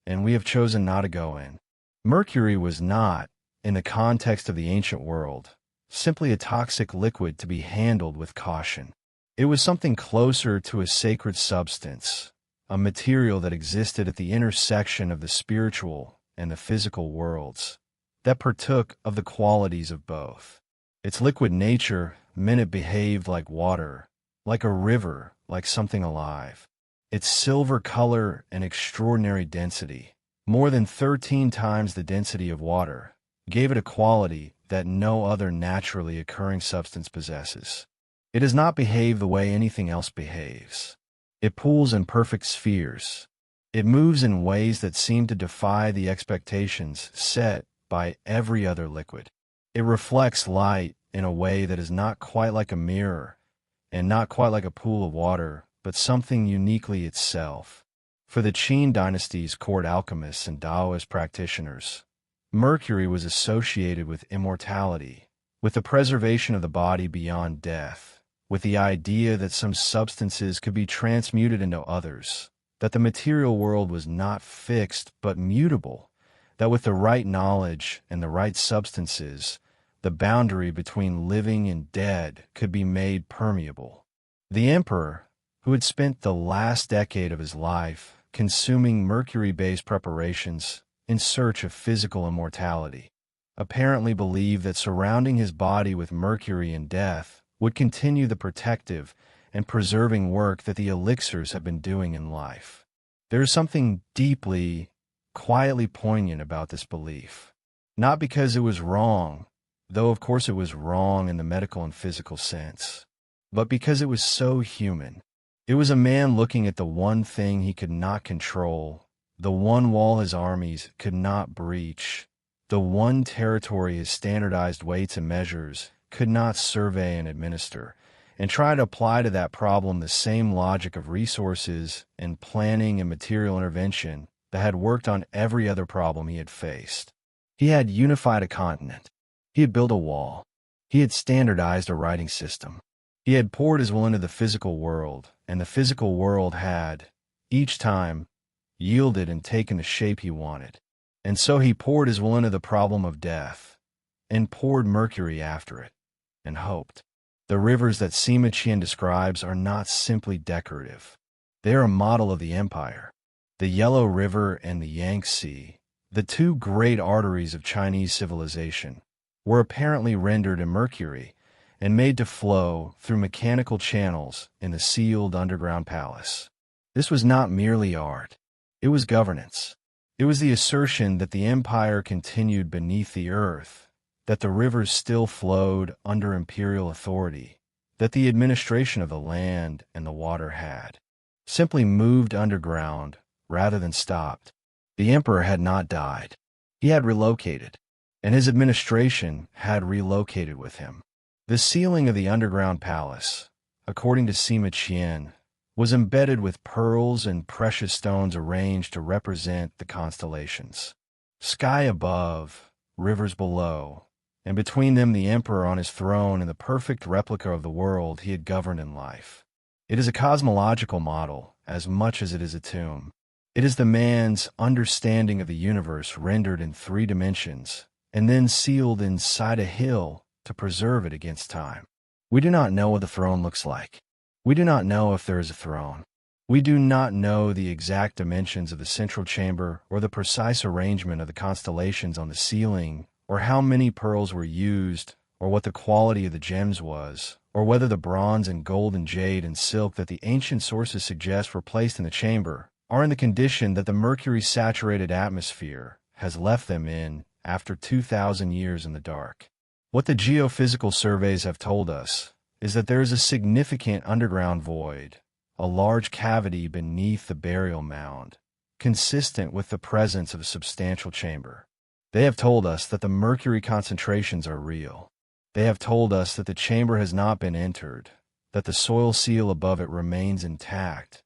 and we have chosen not to go in. Mercury was not, in the context of the ancient world, simply a toxic liquid to be handled with caution. It was something closer to a sacred substance, a material that existed at the intersection of the spiritual and the physical worlds, that partook of the qualities of both. Its liquid nature meant it behaved like water, like a river, like something alive. Its silver color and extraordinary density, more than 13 times the density of water, gave it a quality that no other naturally occurring substance possesses. It does not behave the way anything else behaves. It pools in perfect spheres. It moves in ways that seem to defy the expectations set by every other liquid. It reflects light in a way that is not quite like a mirror, and not quite like a pool of water, but something uniquely itself. For the Qin dynasty's court alchemists and Taoist practitioners, Mercury was associated with immortality, with the preservation of the body beyond death, with the idea that some substances could be transmuted into others, that the material world was not fixed but mutable, that with the right knowledge and the right substances, the boundary between living and dead could be made permeable. The emperor, who had spent the last decade of his life consuming mercury-based preparations in search of physical immortality, apparently believed that surrounding his body with mercury in death would continue the protective and preserving work that the elixirs have been doing in life. There is something deeply, quietly poignant about this belief. Not because it was wrong, though of course it was wrong in the medical and physical sense, but because it was so human. It was a man looking at the one thing he could not control, the one wall his armies could not breach, the one territory his standardized weights and measures could not survey and administer, and try to apply to that problem the same logic of resources and planning and material intervention that had worked on every other problem he had faced. He had unified a continent. He had built a wall. He had standardized a writing system. He had poured his will into the physical world, and the physical world had, each time, yielded and taken the shape he wanted. And so he poured his will into the problem of death, and poured mercury after it, and hoped. The rivers that Sima Qian describes are not simply decorative. They are a model of the empire. The Yellow River and the Yangtze, the two great arteries of Chinese civilization, were apparently rendered in mercury and made to flow through mechanical channels in the sealed underground palace. This was not merely art. It was governance. It was the assertion that the empire continued beneath the earth, that the rivers still flowed under imperial authority, that the administration of the land and the water had simply moved underground rather than stopped. The emperor had not died. He had relocated, and his administration had relocated with him. The ceiling of the underground palace, according to Sima Qian, was embedded with pearls and precious stones arranged to represent the constellations. Sky above, rivers below, and between them the emperor on his throne and the perfect replica of the world he had governed in life. It is a cosmological model as much as it is a tomb. It is the man's understanding of the universe rendered in 3 dimensions, and then sealed inside a hill to preserve it against time. We do not know what the throne looks like. We do not know if there is a throne. We do not know the exact dimensions of the central chamber or the precise arrangement of the constellations on the ceiling, or how many pearls were used, or what the quality of the gems was, or whether the bronze and gold and jade and silk that the ancient sources suggest were placed in the chamber are in the condition that the mercury-saturated atmosphere has left them in after 2,000 years in the dark. What the geophysical surveys have told us is that there is a significant underground void, a large cavity beneath the burial mound, consistent with the presence of a substantial chamber. They have told us that the mercury concentrations are real. They have told us that the chamber has not been entered, that the soil seal above it remains intact,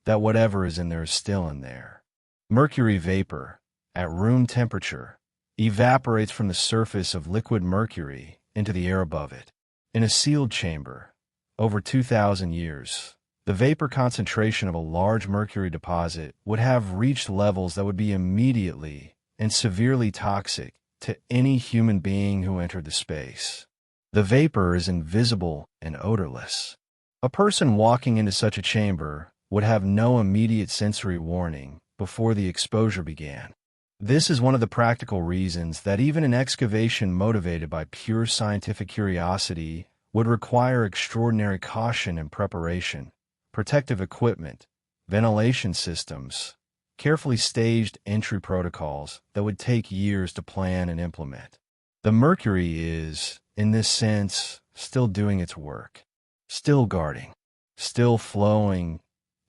that whatever is in there is still in there. Mercury vapor, at room temperature, evaporates from the surface of liquid mercury into the air above it. In a sealed chamber, over 2,000 years, the vapor concentration of a large mercury deposit would have reached levels that would be immediately and severely toxic to any human being who entered the space. The vapor is invisible and odorless. A person walking into such a chamber would have no immediate sensory warning before the exposure began. This is one of the practical reasons that even an excavation motivated by pure scientific curiosity would require extraordinary caution and preparation, protective equipment, ventilation systems, carefully staged entry protocols that would take years to plan and implement. The Mercury is, in this sense, still doing its work, still guarding, still flowing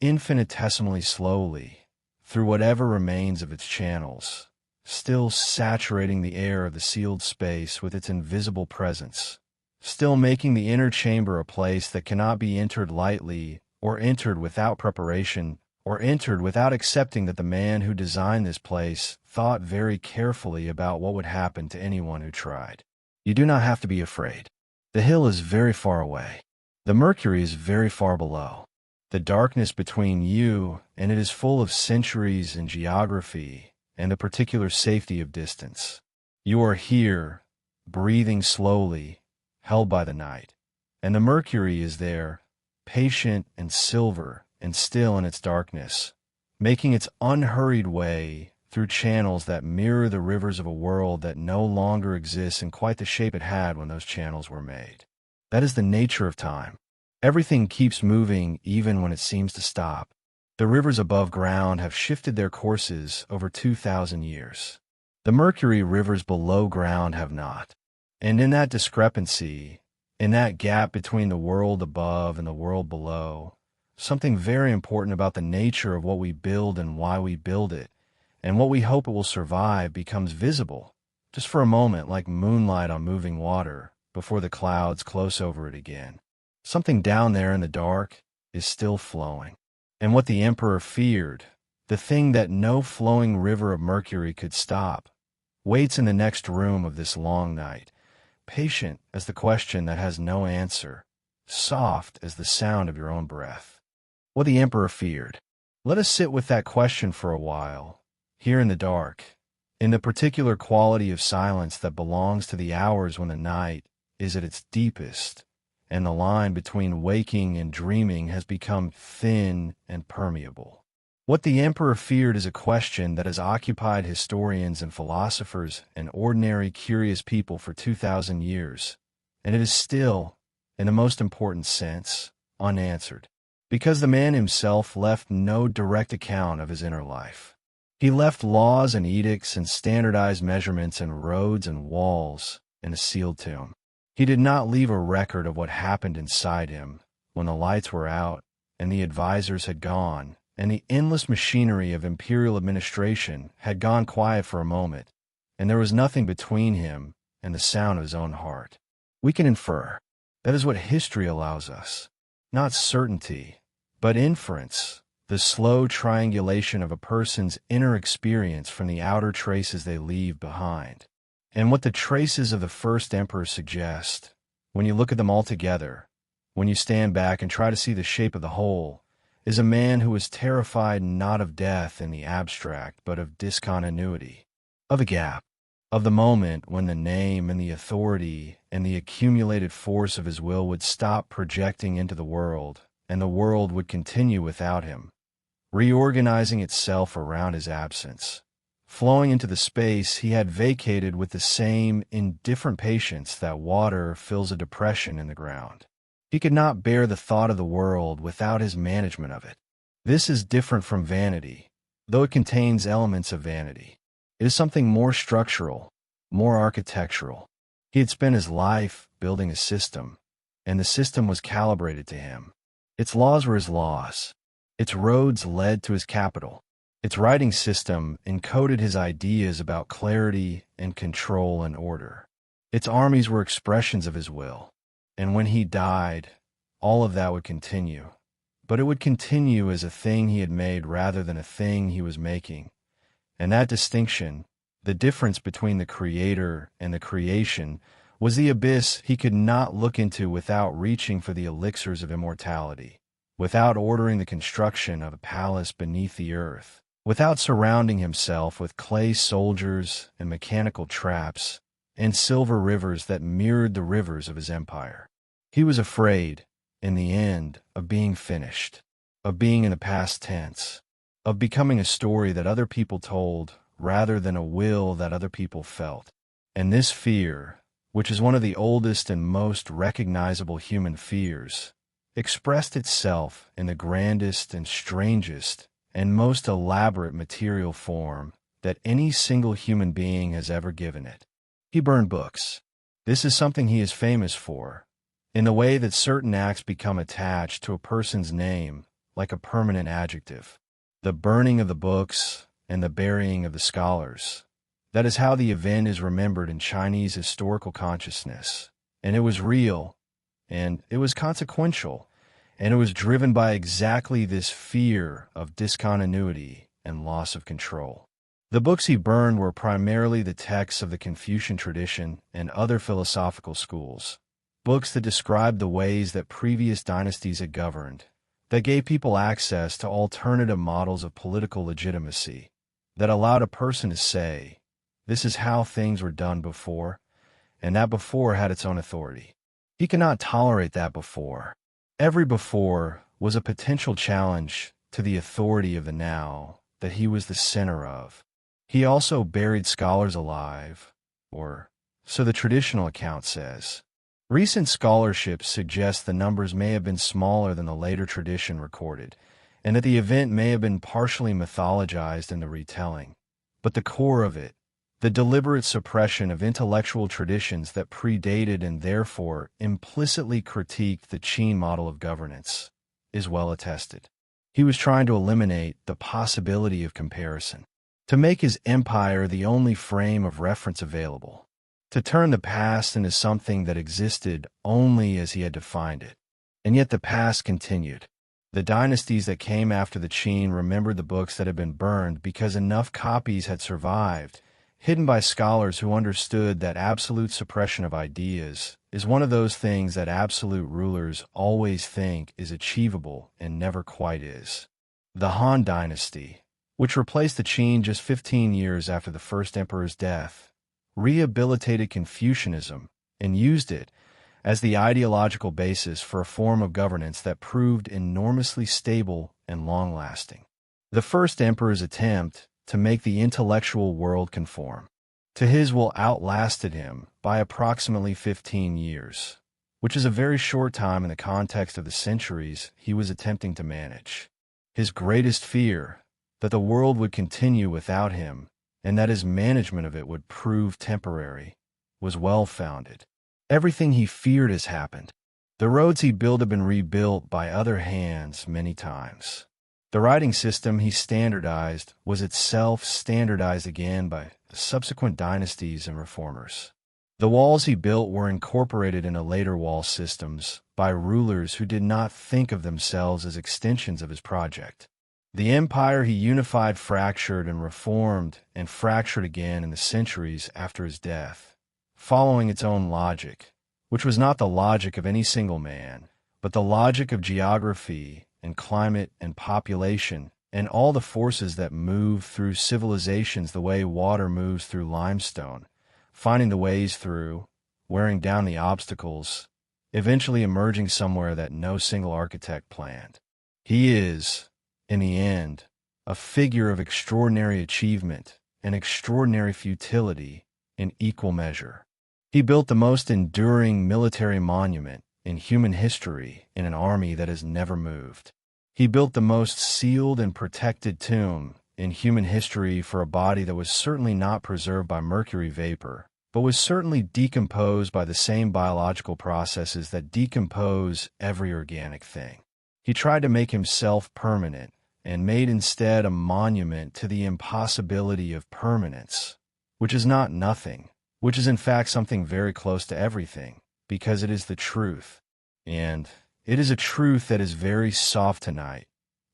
infinitesimally slowly through whatever remains of its channels, still saturating the air of the sealed space with its invisible presence, still making the inner chamber a place that cannot be entered lightly or entered without preparation or entered without accepting that the man who designed this place thought very carefully about what would happen to anyone who tried. You do not have to be afraid. The hill is very far away. The Mercury is very far below. The darkness between you and it is full of centuries and geography and the particular safety of distance. You are here, breathing slowly, held by the night, and the Mercury is there, patient and silver and still in its darkness, making its unhurried way through channels that mirror the rivers of a world that no longer exists in quite the shape it had when those channels were made. That is the nature of time. Everything keeps moving even when it seems to stop. The rivers above ground have shifted their courses over 2,000 years. The Mercury rivers below ground have not. And in that discrepancy, in that gap between the world above and the world below, something very important about the nature of what we build and why we build it, and what we hope it will survive becomes visible, just for a moment like moonlight on moving water, before the clouds close over it again. Something down there in the dark is still flowing. And what the emperor feared, the thing that no flowing river of Mercury could stop, waits in the next room of this long night, patient as the question that has no answer, soft as the sound of your own breath. What the emperor feared. Let us sit with that question for a while, here in the dark, in the particular quality of silence that belongs to the hours when the night is at its deepest, and the line between waking and dreaming has become thin and permeable. What the emperor feared is a question that has occupied historians and philosophers and ordinary curious people for 2,000 years, and it is still, in the most important sense, unanswered, because the man himself left no direct account of his inner life. He left laws and edicts and standardized measurements and roads and walls in a sealed tomb. He did not leave a record of what happened inside him when the lights were out and the advisors had gone and the endless machinery of imperial administration had gone quiet for a moment, and there was nothing between him and the sound of his own heart. We can infer. That is what history allows us. Not certainty, but inference, the slow triangulation of a person's inner experience from the outer traces they leave behind. And what the traces of the first emperor suggest, when you look at them all together, when you stand back and try to see the shape of the whole, is a man who is terrified not of death in the abstract, but of discontinuity, of a gap, of the moment when the name and the authority and the accumulated force of his will would stop projecting into the world, and the world would continue without him, reorganizing itself around his absence, flowing into the space he had vacated with the same indifferent patience that water fills a depression in the ground. He could not bear the thought of the world without his management of it. This is different from vanity, though it contains elements of vanity. It is something more structural, more architectural. He had spent his life building a system, and the system was calibrated to him. Its laws were his laws. Its roads led to his capital. Its writing system encoded his ideas about clarity and control and order. Its armies were expressions of his will. And when he died, all of that would continue. But it would continue as a thing he had made rather than a thing he was making. And that distinction, the difference between the creator and the creation, was the abyss he could not look into without reaching for the elixirs of immortality, without ordering the construction of a palace beneath the earth, without surrounding himself with clay soldiers and mechanical traps and silver rivers that mirrored the rivers of his empire. He was afraid, in the end, of being finished, of being in the past tense, of becoming a story that other people told rather than a will that other people felt. And this fear, which is one of the oldest and most recognizable human fears, expressed itself in the grandest and strangest and most elaborate material form that any single human being has ever given it. He burned books. This is something he is famous for, in the way that certain acts become attached to a person's name like a permanent adjective. The burning of the books and the burying of the scholars. That is how the event is remembered in Chinese historical consciousness. And it was real, and it was consequential, and it was driven by exactly this fear of discontinuity and loss of control. The books he burned were primarily the texts of the Confucian tradition and other philosophical schools, books that described the ways that previous dynasties had governed, that gave people access to alternative models of political legitimacy, that allowed a person to say, this is how things were done before, and that before had its own authority. He cannot tolerate that before. Every before was a potential challenge to the authority of the now that he was the center of. He also buried scholars alive, or so the traditional account says. Recent scholarship suggests the numbers may have been smaller than the later tradition recorded, and that the event may have been partially mythologized in the retelling. But the core of it, the deliberate suppression of intellectual traditions that predated and therefore implicitly critiqued the Qin model of governance, is well attested. He was trying to eliminate the possibility of comparison, to make his empire the only frame of reference available, to turn the past into something that existed only as he had defined it. And yet the past continued. The dynasties that came after the Qin remembered the books that had been burned because enough copies had survived, hidden by scholars who understood that absolute suppression of ideas is one of those things that absolute rulers always think is achievable and never quite is. The Han Dynasty, which replaced the Qin just 15 years after the first emperor's death, rehabilitated Confucianism and used it as the ideological basis for a form of governance that proved enormously stable and long-lasting. The first emperor's attempt to make the intellectual world conform to his will outlasted him by approximately 15 years, which is a very short time in the context of the centuries he was attempting to manage. His greatest fear, that the world would continue without him and that his management of it would prove temporary, was well-founded. Everything he feared has happened. The roads he built have been rebuilt by other hands many times. The writing system he standardized was itself standardized again by the subsequent dynasties and reformers. The walls he built were incorporated into later wall systems by rulers who did not think of themselves as extensions of his project. The empire he unified fractured and reformed and fractured again in the centuries after his death, following its own logic, which was not the logic of any single man, but the logic of geography and climate and population and all the forces that move through civilizations the way water moves through limestone, finding the ways through, wearing down the obstacles, eventually emerging somewhere that no single architect planned. He is, in the end, a figure of extraordinary achievement and extraordinary futility in equal measure. He built the most enduring military monument in human history in an army that has never moved. He built the most sealed and protected tomb in human history for a body that was certainly not preserved by mercury vapor, but was certainly decomposed by the same biological processes that decompose every organic thing. He tried to make himself permanent and made instead a monument to the impossibility of permanence, which is not nothing, which is in fact something very close to everything, because it is the truth. And it is a truth that is very soft tonight,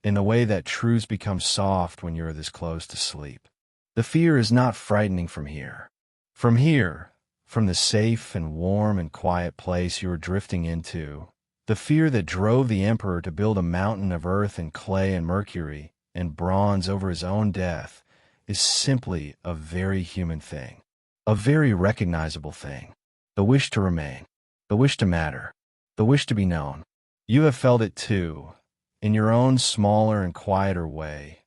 in the way that truths become soft when you're this close to sleep. The fear is not frightening from here. From here, from the safe and warm and quiet place you are drifting into, the fear that drove the emperor to build a mountain of earth and clay and mercury and bronze over his own death is simply a very human thing, a very recognizable thing. The wish to remain, the wish to matter, the wish to be known, You have felt it too, in your own smaller and quieter way,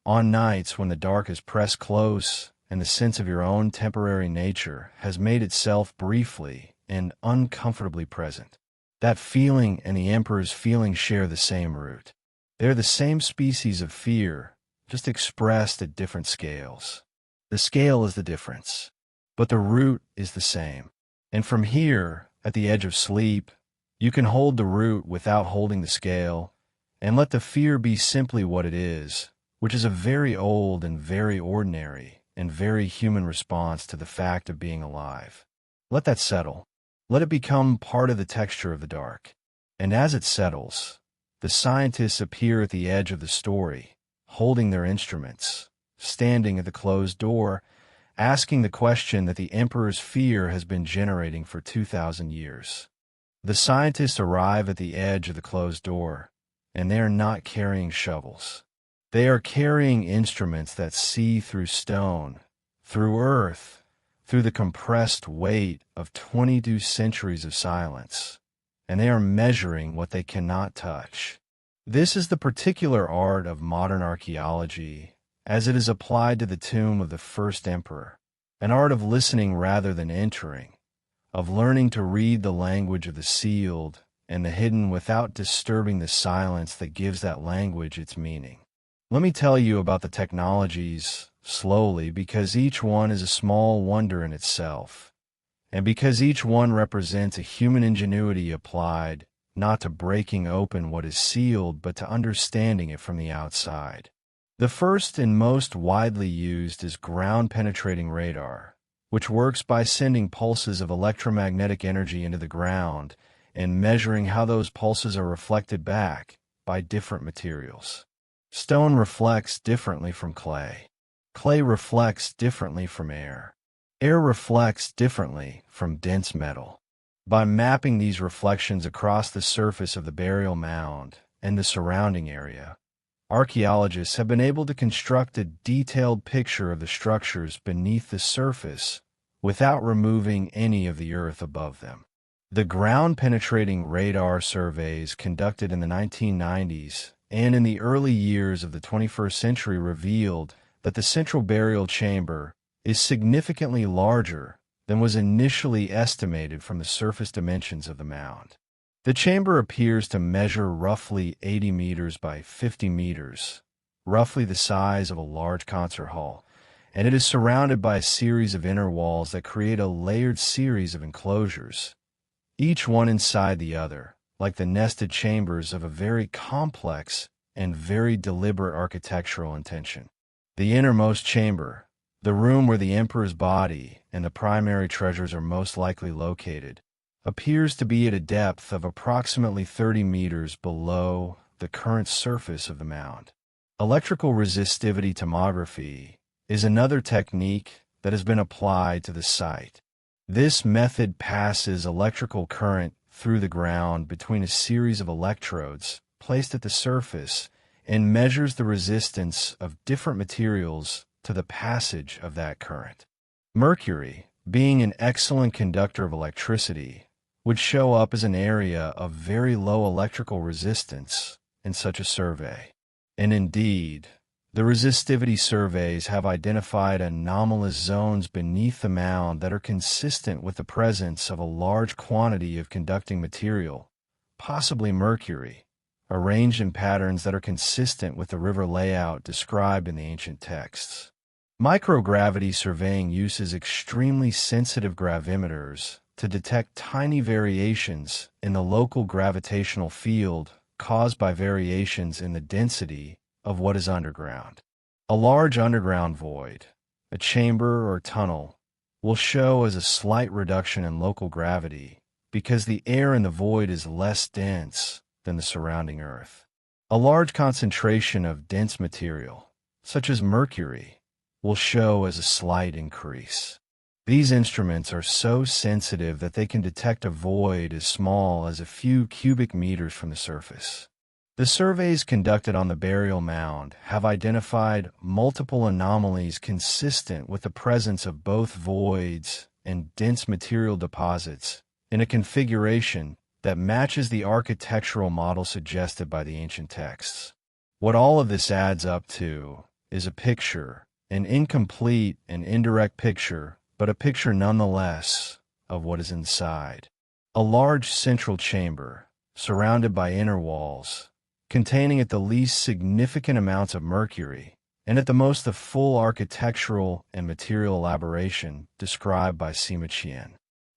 on nights when the dark is pressed close and the sense of your own temporary nature has made itself briefly and uncomfortably present. That feeling and the Emperor's feeling share the same root. They're the same species of fear, just expressed at different scales. The scale is the difference, but the root is the same. And from here, at the edge of sleep, you can hold the root without holding the scale, and let the fear be simply what it is, which is a very old and very ordinary and very human response to the fact of being alive. Let that settle. Let it become part of the texture of the dark. And as it settles, the scientists appear at the edge of the story, holding their instruments, standing at the closed door, asking the question that the Emperor's fear has been generating for 2,000 years. The scientists arrive at the edge of the closed door, and they are not carrying shovels. They are carrying instruments that see through stone, through earth, through the compressed weight of 22 centuries of silence, and they are measuring what they cannot touch. This is the particular art of modern archaeology, as it is applied to the tomb of the first emperor, an art of listening rather than entering, of learning to read the language of the sealed and the hidden without disturbing the silence that gives that language its meaning. Let me tell you about the technologies slowly, because each one is a small wonder in itself, and because each one represents a human ingenuity applied not to breaking open what is sealed, but to understanding it from the outside. The first and most widely used is ground-penetrating radar, which works by sending pulses of electromagnetic energy into the ground and measuring how those pulses are reflected back by different materials. Stone reflects differently from clay. Clay reflects differently from air. Air reflects differently from dense metal. By mapping these reflections across the surface of the burial mound and the surrounding area, archaeologists have been able to construct a detailed picture of the structures beneath the surface without removing any of the earth above them. The ground-penetrating radar surveys conducted in the 1990s and in the early years of the 21st century revealed that the central burial chamber is significantly larger than was initially estimated from the surface dimensions of the mound. The chamber appears to measure roughly 80 meters by 50 meters, roughly the size of a large concert hall, and it is surrounded by a series of inner walls that create a layered series of enclosures, each one inside the other, like the nested chambers of a very complex and very deliberate architectural intention. The innermost chamber, the room where the emperor's body and the primary treasures are most likely located, appears to be at a depth of approximately 30 meters below the current surface of the mound. Electrical resistivity tomography is another technique that has been applied to the site. This method passes electrical current through the ground between a series of electrodes placed at the surface and measures the resistance of different materials to the passage of that current. Mercury, being an excellent conductor of electricity, would show up as an area of very low electrical resistance in such a survey. And indeed, the resistivity surveys have identified anomalous zones beneath the mound that are consistent with the presence of a large quantity of conducting material, possibly mercury, arranged in patterns that are consistent with the river layout described in the ancient texts. Microgravity surveying uses extremely sensitive gravimeters to detect tiny variations in the local gravitational field caused by variations in the density of what is underground. A large underground void, a chamber or tunnel, will show as a slight reduction in local gravity because the air in the void is less dense than the surrounding earth. A large concentration of dense material, such as mercury, will show as a slight increase. These instruments are so sensitive that they can detect a void as small as a few cubic meters from the surface. The surveys conducted on the burial mound have identified multiple anomalies consistent with the presence of both voids and dense material deposits in a configuration that matches the architectural model suggested by the ancient texts. What all of this adds up to is a picture, an incomplete and indirect picture, but a picture nonetheless of what is inside. A large central chamber, surrounded by inner walls, containing at the least significant amounts of mercury, and at the most the full architectural and material elaboration described by Sima Qian.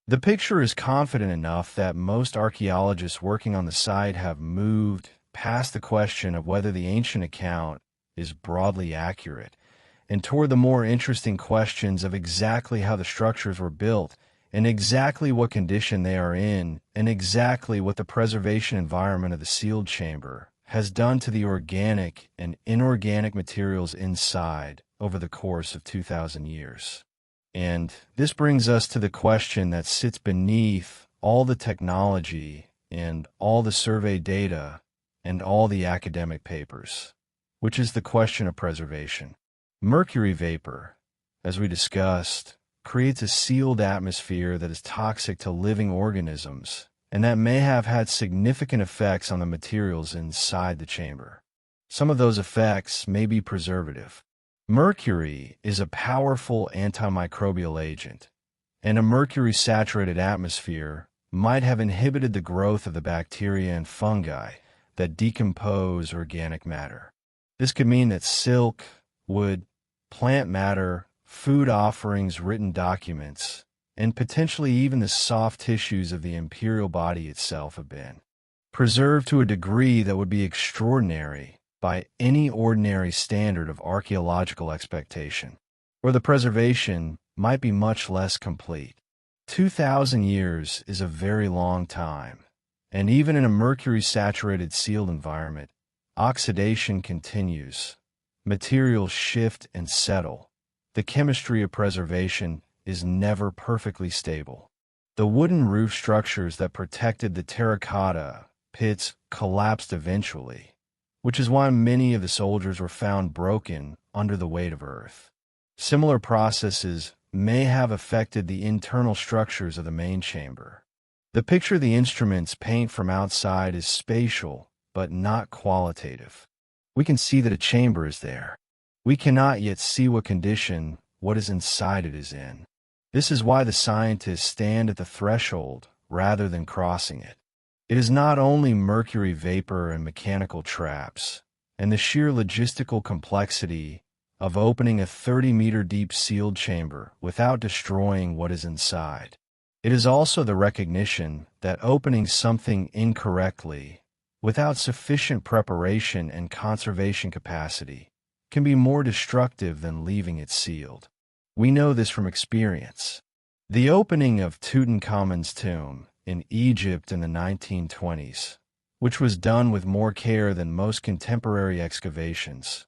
The picture is confident enough that most archaeologists working on the site have moved past the question of whether the ancient account is broadly accurate, and toward the more interesting questions of exactly how the structures were built, and exactly what condition they are in, and exactly what the preservation environment of the sealed chamber has done to the organic and inorganic materials inside over the course of 2,000 years. And this brings us to the question that sits beneath all the technology and all the survey data and all the academic papers, which is the question of preservation. Mercury vapor, as we discussed, creates a sealed atmosphere that is toxic to living organisms and that may have had significant effects on the materials inside the chamber. Some of those effects may be preservative. Mercury is a powerful antimicrobial agent, and a mercury-saturated atmosphere might have inhibited the growth of the bacteria and fungi that decompose organic matter. This could mean that silk, wood, plant matter, food offerings, written documents, and potentially even the soft tissues of the imperial body itself have been preserved to a degree that would be extraordinary by any ordinary standard of archaeological expectation, or the preservation might be much less complete. 2,000 years is a very long time, and even in a mercury-saturated sealed environment, oxidation continues. Materials shift and settle. The chemistry of preservation is never perfectly stable. The wooden roof structures that protected the terracotta pits collapsed eventually, which is why many of the soldiers were found broken under the weight of earth. Similar processes may have affected the internal structures of the main chamber. The picture the instruments paint from outside is spatial, but not qualitative. We can see that a chamber is there. We cannot yet see what condition what is inside it is in. This is why the scientists stand at the threshold rather than crossing it. It is not only mercury vapor and mechanical traps, and the sheer logistical complexity of opening a 30-meter deep sealed chamber without destroying what is inside. It is also the recognition that opening something incorrectly, without sufficient preparation and conservation capacity, can be more destructive than leaving it sealed. We know this from experience. The opening of Tutankhamun's tomb in Egypt in the 1920s, which was done with more care than most contemporary excavations,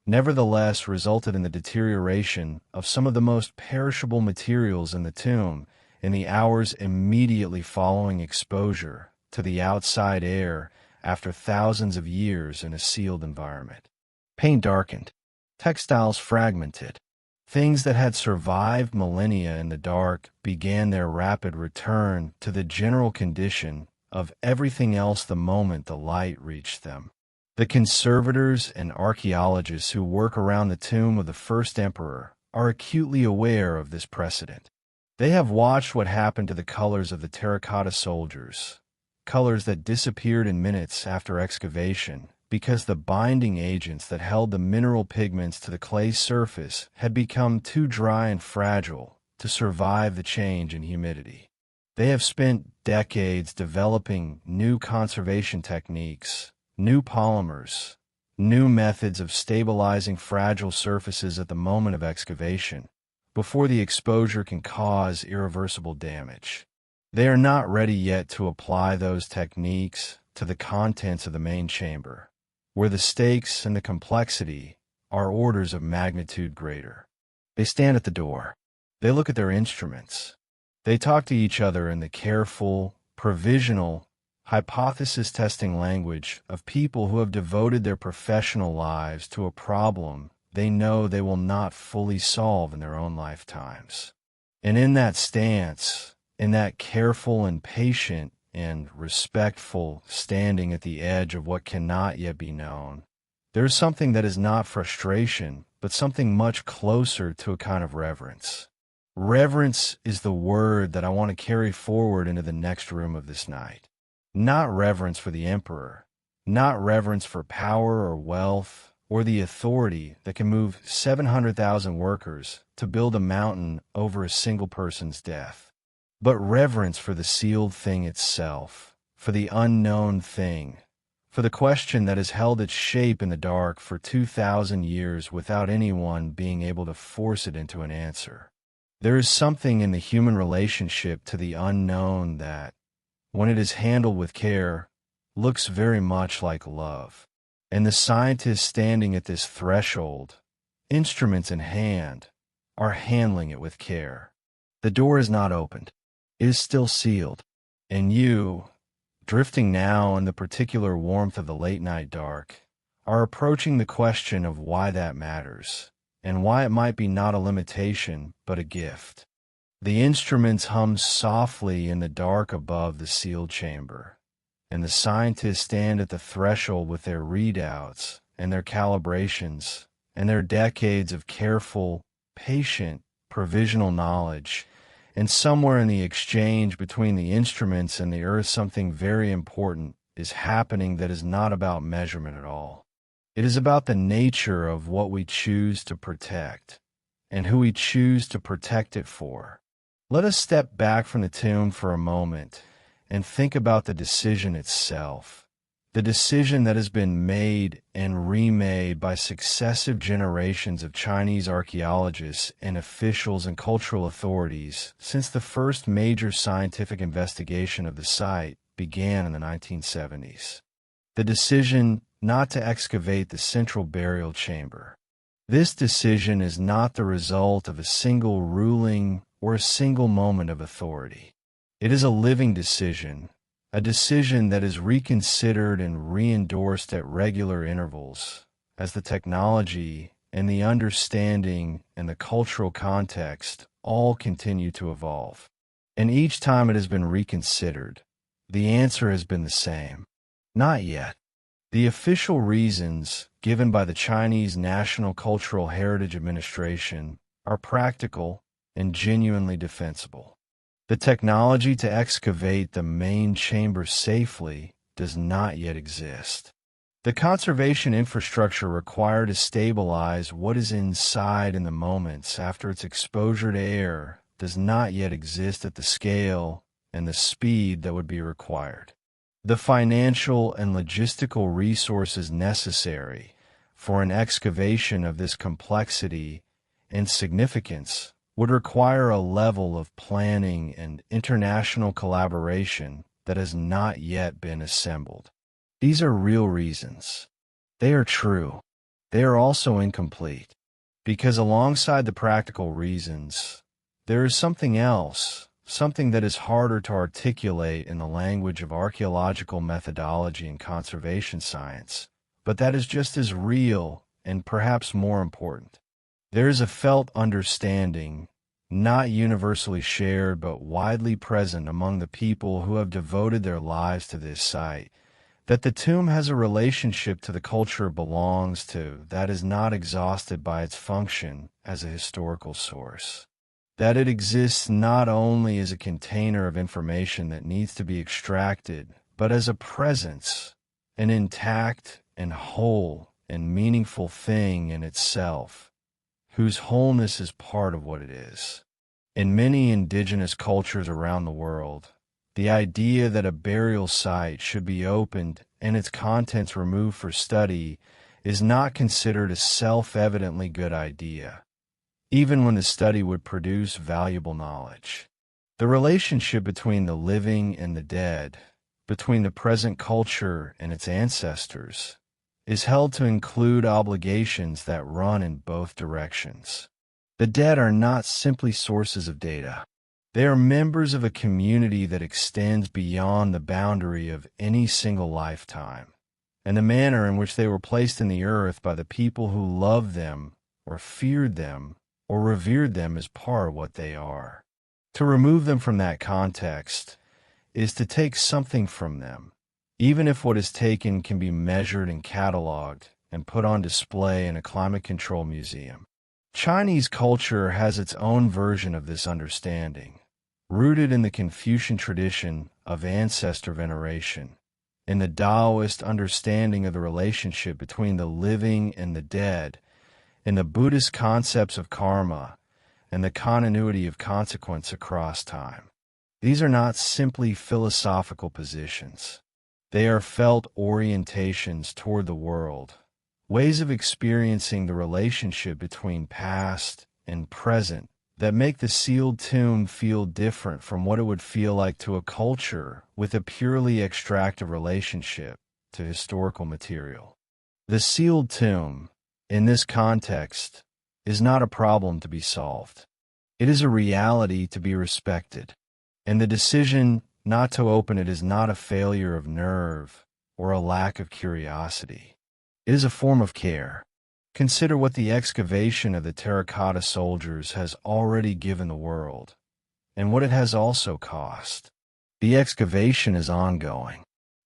nevertheless resulted in the deterioration of some of the most perishable materials in the tomb in the hours immediately following exposure to the outside air after thousands of years in a sealed environment. Paint darkened, textiles fragmented. Things that had survived millennia in the dark began their rapid return to the general condition of everything else the moment the light reached them. The conservators and archaeologists who work around the tomb of the first emperor are acutely aware of this precedent. They have watched what happened to the colors of the terracotta soldiers, colors that disappeared in minutes after excavation, because the binding agents that held the mineral pigments to the clay surface had become too dry and fragile to survive the change in humidity. They have spent decades developing new conservation techniques, new polymers, new methods of stabilizing fragile surfaces at the moment of excavation, before the exposure can cause irreversible damage. They are not ready yet to apply those techniques to the contents of the main chamber, where the stakes and the complexity are orders of magnitude greater. They stand at the door. They look at their instruments. They talk to each other in the careful, provisional, hypothesis-testing language of people who have devoted their professional lives to a problem they know they will not fully solve in their own lifetimes. And in that stance, in that careful and patient and respectful standing at the edge of what cannot yet be known. There is something that is not frustration, but something much closer to a kind of reverence. Reverence is the word that I want to carry forward into the next room of this night. Not reverence for the emperor, not reverence for power or wealth, or the authority that can move 700,000 workers to build a mountain over a single person's death, but reverence for the sealed thing itself, for the unknown thing, for the question that has held its shape in the dark for 2,000 years without anyone being able to force it into an answer. There is something in the human relationship to the unknown that, when it is handled with care, looks very much like love. And the scientists standing at this threshold, instruments in hand, are handling it with care. The door is not opened. It is still sealed. And you, drifting now in the particular warmth of the late-night dark, are approaching the question of why that matters, and why it might be not a limitation, but a gift. The instruments hum softly in the dark above the sealed chamber, and the scientists stand at the threshold with their readouts and their calibrations and their decades of careful, patient, provisional knowledge, and somewhere in the exchange between the instruments and the earth something very important is happening that is not about measurement at all. It is about the nature of what we choose to protect and who we choose to protect it for. Let us step back from the tomb for a moment and think about the decision itself, the decision that has been made and remade by successive generations of Chinese archaeologists and officials and cultural authorities since the first major scientific investigation of the site began in the 1970s. The decision not to excavate the central burial chamber. This decision is not the result of a single ruling or a single moment of authority. It is a living decision, a decision that is reconsidered and re-endorsed at regular intervals as the technology and the understanding and the cultural context all continue to evolve. And each time it has been reconsidered, the answer has been the same. Not yet. The official reasons given by the Chinese National Cultural Heritage Administration are practical and genuinely defensible. The technology to excavate the main chamber safely does not yet exist. The conservation infrastructure required to stabilize what is inside in the moments after its exposure to air does not yet exist at the scale and the speed that would be required. The financial and logistical resources necessary for an excavation of this complexity and significance would require a level of planning and international collaboration that has not yet been assembled. These are real reasons. They are true. They are also incomplete, because alongside the practical reasons, there is something else, something that is harder to articulate in the language of archaeological methodology and conservation science, but that is just as real and perhaps more important. There is a felt understanding, not universally shared but widely present among the people who have devoted their lives to this site, that the tomb has a relationship to the culture it belongs to that is not exhausted by its function as a historical source. That it exists not only as a container of information that needs to be extracted, but as a presence, an intact and whole and meaningful thing in itself, whose wholeness is part of what it is. In many indigenous cultures around the world, the idea that a burial site should be opened and its contents removed for study is not considered a self-evidently good idea, even when the study would produce valuable knowledge. The relationship between the living and the dead, between the present culture and its ancestors, is held to include obligations that run in both directions. The dead are not simply sources of data. They are members of a community that extends beyond the boundary of any single lifetime, and the manner in which they were placed in the earth by the people who loved them, or feared them, or revered them is part of what they are. To remove them from that context is to take something from them, even if what is taken can be measured and cataloged and put on display in a climate-controlled museum. Chinese culture has its own version of this understanding, rooted in the Confucian tradition of ancestor veneration, in the Taoist understanding of the relationship between the living and the dead, in the Buddhist concepts of karma, and the continuity of consequence across time. These are not simply philosophical positions. They are felt orientations toward the world, ways of experiencing the relationship between past and present that make the sealed tomb feel different from what it would feel like to a culture with a purely extractive relationship to historical material. The sealed tomb, in this context, is not a problem to be solved. It is a reality to be respected, and the decision not to open it is not a failure of nerve or a lack of curiosity. It is a form of care. Consider what the excavation of the terracotta soldiers has already given the world, and what it has also cost. The excavation is ongoing.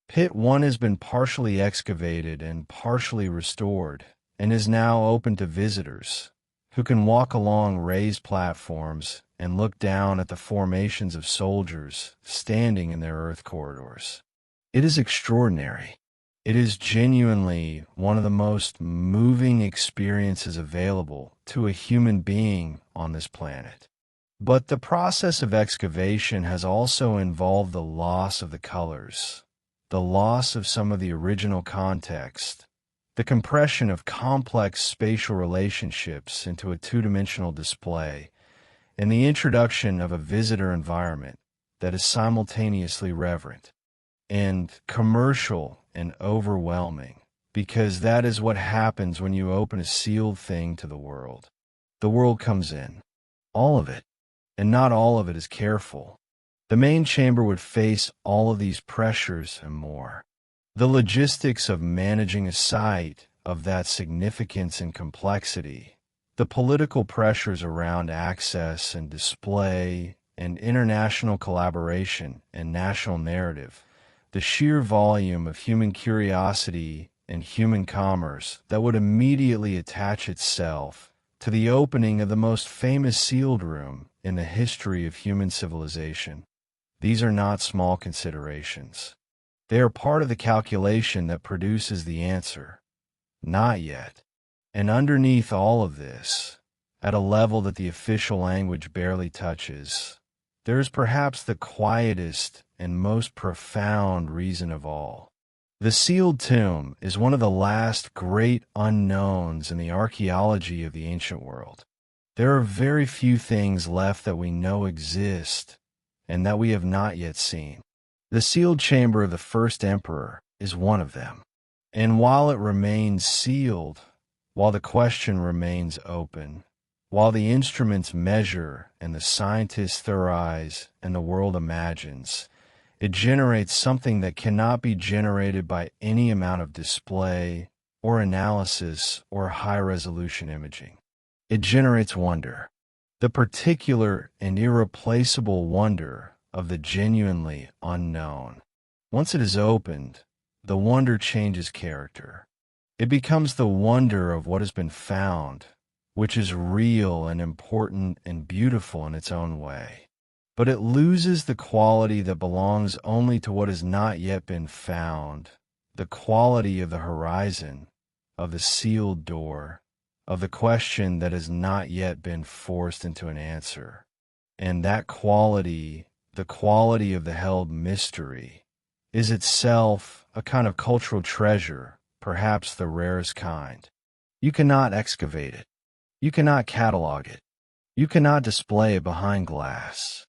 Pit 1 has been partially excavated and partially restored, and is now open to visitors, who can walk along raised platforms and look down at the formations of soldiers standing in their earth corridors. It is extraordinary. It is genuinely one of the most moving experiences available to a human being on this planet. But the process of excavation has also involved the loss of the colors, the loss of some of the original context, the compression of complex spatial relationships into a two-dimensional display, and the introduction of a visitor environment that is simultaneously reverent and commercial and overwhelming, because that is what happens when you open a sealed thing to the world. The world comes in, all of it, and not all of it is careful. The main chamber would face all of these pressures and more. The logistics of managing a site of that significance and complexity, the political pressures around access and display and international collaboration and national narrative, the sheer volume of human curiosity and human commerce that would immediately attach itself to the opening of the most famous sealed room in the history of human civilization. These are not small considerations. They are part of the calculation that produces the answer. Not yet. And underneath all of this, at a level that the official language barely touches, there is perhaps the quietest and most profound reason of all. The sealed tomb is one of the last great unknowns in the archaeology of the ancient world. There are very few things left that we know exist and that we have not yet seen. The sealed chamber of the first emperor is one of them. And while it remains sealed, while the question remains open, while the instruments measure and the scientists theorize and the world imagines, it generates something that cannot be generated by any amount of display or analysis or high-resolution imaging. It generates wonder, the particular and irreplaceable wonder of the genuinely unknown. Once it is opened, the wonder changes character. It becomes the wonder of what has been found, which is real and important and beautiful in its own way. But it loses the quality that belongs only to what has not yet been found, the quality of the horizon, of the sealed door, of the question that has not yet been forced into an answer. And that quality, the quality of the held mystery, is itself a kind of cultural treasure, perhaps the rarest kind. You cannot excavate it. You cannot catalog it. You cannot display it behind glass.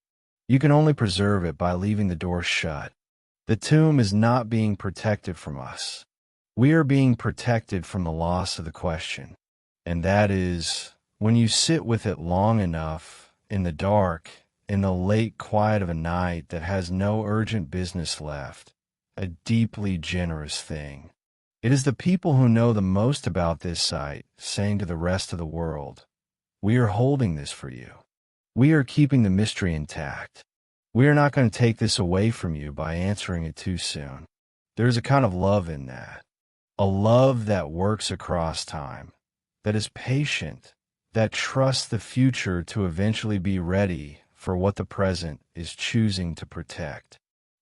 You can only preserve it by leaving the door shut. The tomb is not being protected from us. We are being protected from the loss of the question. And that is, when you sit with it long enough, in the dark, in the late quiet of a night that has no urgent business left, a deeply generous thing. It is the people who know the most about this site saying to the rest of the world, "We are holding this for you. We are keeping the mystery intact." We are not going to take this away from you by answering it too soon. There's a kind of love in that, a love that works across time, that is patient, that trusts the future to eventually be ready for what the present is choosing to protect.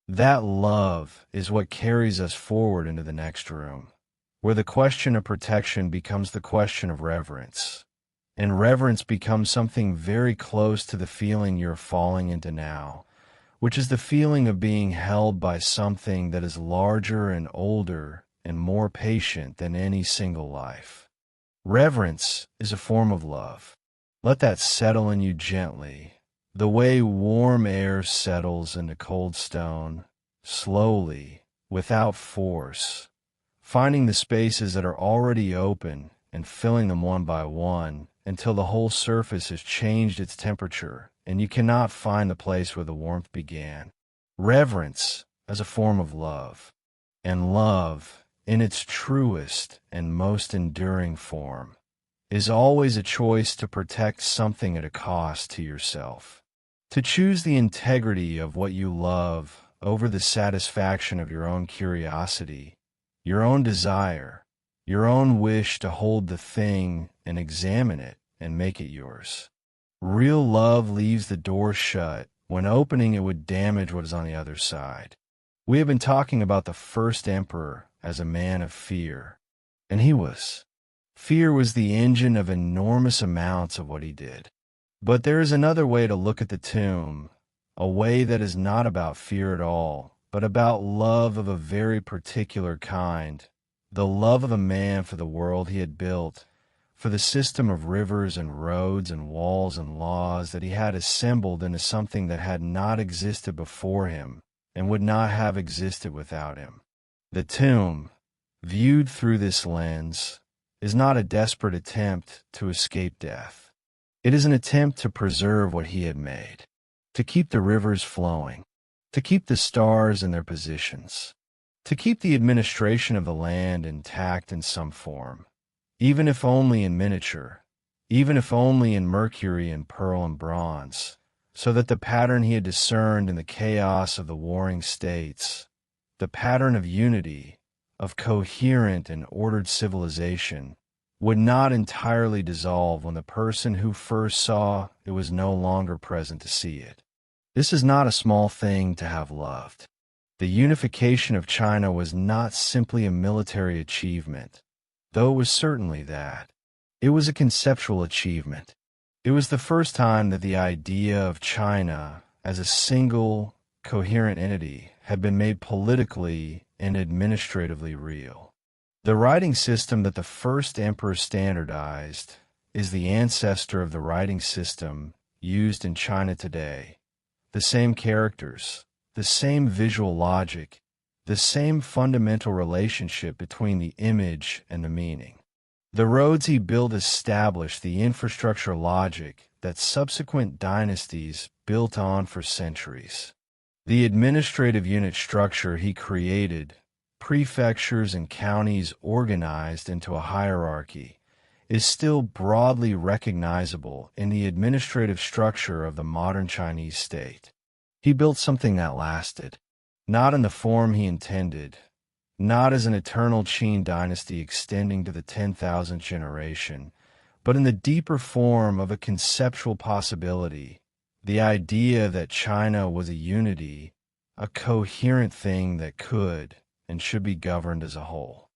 That love is what carries us forward into the next room, where the question of protection becomes the question of reverence, and reverence becomes something very close to the feeling you're falling into now, which is the feeling of being held by something that is larger and older and more patient than any single life. Reverence is a form of love. Let that settle in you gently, the way warm air settles into cold stone, slowly, without force, finding the spaces that are already open and filling them one by one until the whole surface has changed its temperature and you cannot find the place where the warmth began. Reverence as a form of love, and love, in its truest and most enduring form, is always a choice to protect something at a cost to yourself. To choose the integrity of what you love over the satisfaction of your own curiosity, your own desire, your own wish to hold the thing and examine it and make it yours. Real love leaves the door shut when opening it would damage what is on the other side. We have been talking about the first emperor as a man of fear, and he was. Fear was the engine of enormous amounts of what he did. But there is another way to look at the tomb, a way that is not about fear at all, but about love of a very particular kind, the love of a man for the world he had built, for the system of rivers and roads and walls and laws that he had assembled into something that had not existed before him and would not have existed without him. The tomb, viewed through this lens, is not a desperate attempt to escape death. It is an attempt to preserve what he had made, to keep the rivers flowing, to keep the stars in their positions, to keep the administration of the land intact in some form, even if only in miniature, even if only in mercury and pearl and bronze, so that the pattern he had discerned in the chaos of the warring states, the pattern of unity, of coherent and ordered civilization, would not entirely dissolve when the person who first saw it was no longer present to see it. This is not a small thing to have loved. The unification of China was not simply a military achievement, though it was certainly that. It was a conceptual achievement. It was the first time that the idea of China as a single, coherent entity had been made politically and administratively real. The writing system that the first emperor standardized is the ancestor of the writing system used in China today. The same characters, the same visual logic, the same fundamental relationship between the image and the meaning. The roads he built established the infrastructure logic that subsequent dynasties built on for centuries. The administrative unit structure he created, prefectures and counties organized into a hierarchy, is still broadly recognizable in the administrative structure of the modern Chinese state. He built something that lasted, not in the form he intended, not as an eternal Qin dynasty extending to the 10,000th generation, but in the deeper form of a conceptual possibility, the idea that China was a unity, a coherent thing that could and should be governed as a whole.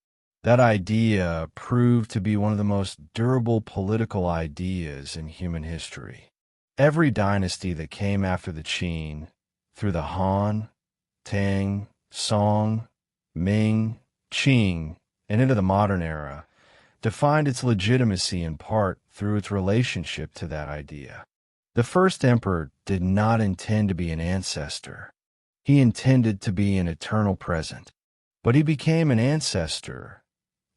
That idea proved to be one of the most durable political ideas in human history. Every dynasty that came after the Qin, through the Han, Tang, Song, Ming, Qing, and into the modern era, defined its legitimacy in part through its relationship to that idea. The first emperor did not intend to be an ancestor. He intended to be an eternal present. But he became an ancestor,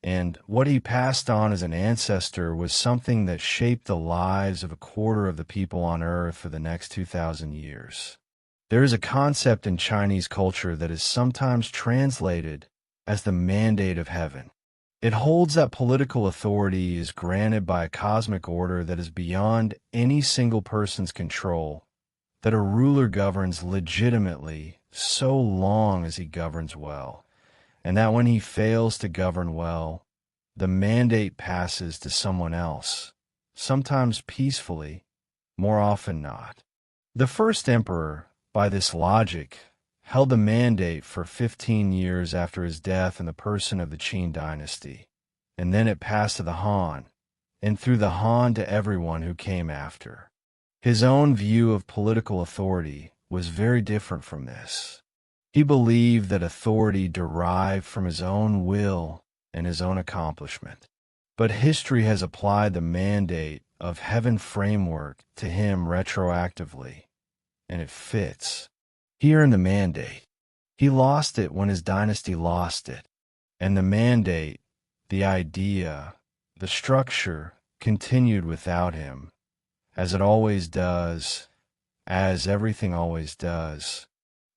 and what he passed on as an ancestor was something that shaped the lives of a quarter of the people on Earth for the next 2,000 years. There is a concept in Chinese culture that is sometimes translated as the mandate of heaven. It holds that political authority is granted by a cosmic order that is beyond any single person's control, that a ruler governs legitimately so long as he governs well, and that when he fails to govern well, the mandate passes to someone else, sometimes peacefully, more often not. The first emperor, by this logic, held the mandate for 15 years after his death in the person of the Qin dynasty, and then it passed to the Han, and through the Han to everyone who came after. His own view of political authority was very different from this. He believed that authority derived from his own will and his own accomplishment. But history has applied the mandate of heaven framework to him retroactively, and it fits. Here in the mandate, he lost it when his dynasty lost it, and the mandate, the idea, the structure continued without him, as it always does, as everything always does.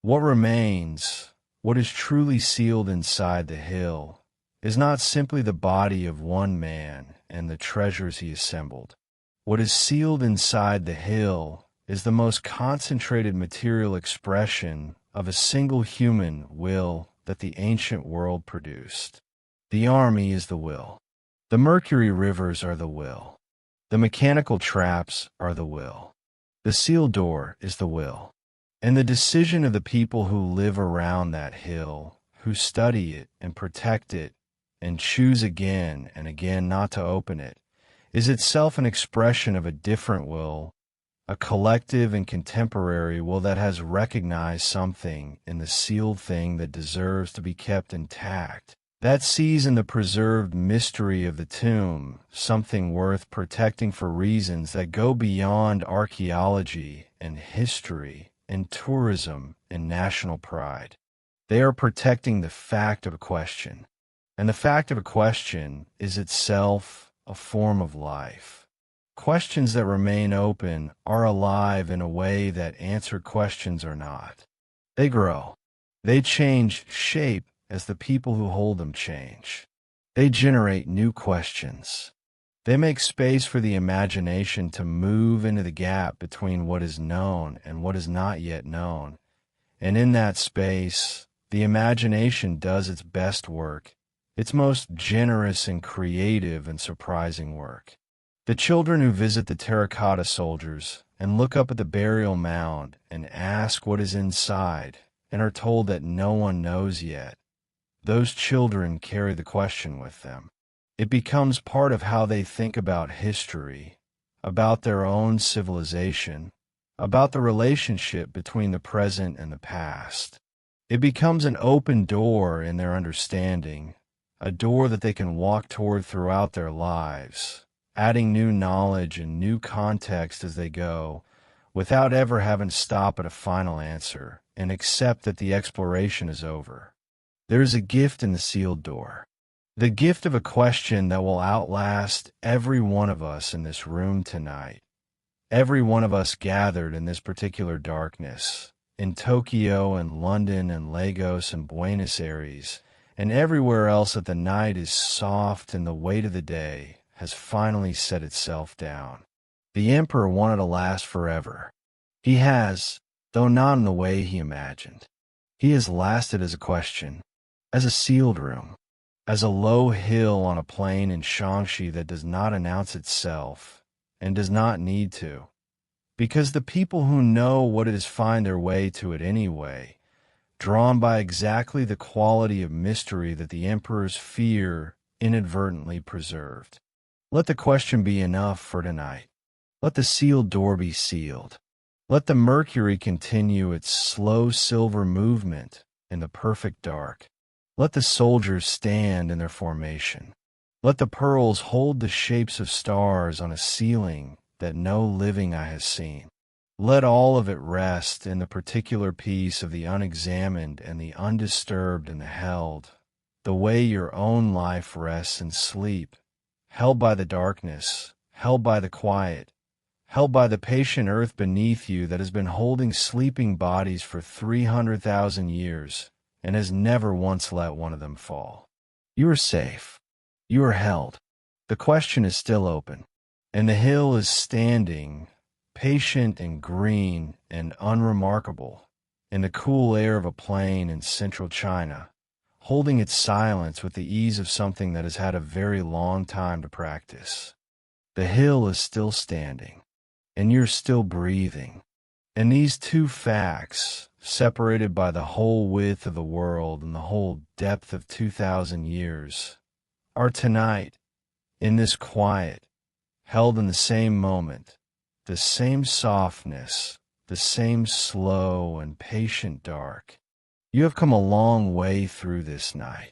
What remains, what is truly sealed inside the hill, is not simply the body of one man and the treasures he assembled. What is sealed inside the hill is the most concentrated material expression of a single human will that the ancient world produced. The army is the will. The Mercury rivers are the will. The mechanical traps are the will. The sealed door is the will. And the decision of the people who live around that hill, who study it and protect it, and choose again and again not to open it, is itself an expression of a different will, a collective and contemporary will that has recognized something in the sealed thing that deserves to be kept intact, that sees in the preserved mystery of the tomb something worth protecting for reasons that go beyond archaeology and history and tourism and national pride. They are protecting the fact of a question. And the fact of a question is itself a form of life. Questions that remain open are alive in a way that answered questions are not. They grow. They change shape as the people who hold them change. They generate new questions. They make space for the imagination to move into the gap between what is known and what is not yet known. And in that space, the imagination does its best work, its most generous and creative and surprising work. The children who visit the terracotta soldiers and look up at the burial mound and ask what is inside and are told that no one knows yet, those children carry the question with them. It becomes part of how they think about history, about their own civilization, about the relationship between the present and the past. It becomes an open door in their understanding, a door that they can walk toward throughout their lives, adding new knowledge and new context as they go, without ever having to stop at a final answer and accept that the exploration is over. There is a gift in the sealed door, the gift of a question that will outlast every one of us in this room tonight, every one of us gathered in this particular darkness, in Tokyo and London and Lagos and Buenos Aires, and everywhere else that the night is soft and the weight of the day has finally set itself down. The emperor wanted to last forever. He has, though not in the way he imagined. He has lasted as a question, as a sealed room, as a low hill on a plain in Shaanxi that does not announce itself and does not need to, because the people who know what it is find their way to it anyway, drawn by exactly the quality of mystery that the emperor's fear inadvertently preserved. Let the question be enough for tonight. Let the sealed door be sealed. Let the Mercury continue its slow silver movement in the perfect dark. Let the soldiers stand in their formation. Let the pearls hold the shapes of stars on a ceiling that no living eye has seen. Let all of it rest in the particular peace of the unexamined and the undisturbed and the held, the way your own life rests in sleep, held by the darkness, held by the quiet, held by the patient earth beneath you that has been holding sleeping bodies for 300,000 years and has never once let one of them fall. You are safe. You are held. The question is still open, and the hill is standing, patient and green and unremarkable, in the cool air of a plain in central China, holding its silence with the ease of something that has had a very long time to practice. The hill is still standing, and you're still breathing. And these two facts, separated by the whole width of the world and the whole depth of 2,000 years, are tonight, in this quiet, held in the same moment, the same softness, the same slow and patient dark. You have come a long way through this night.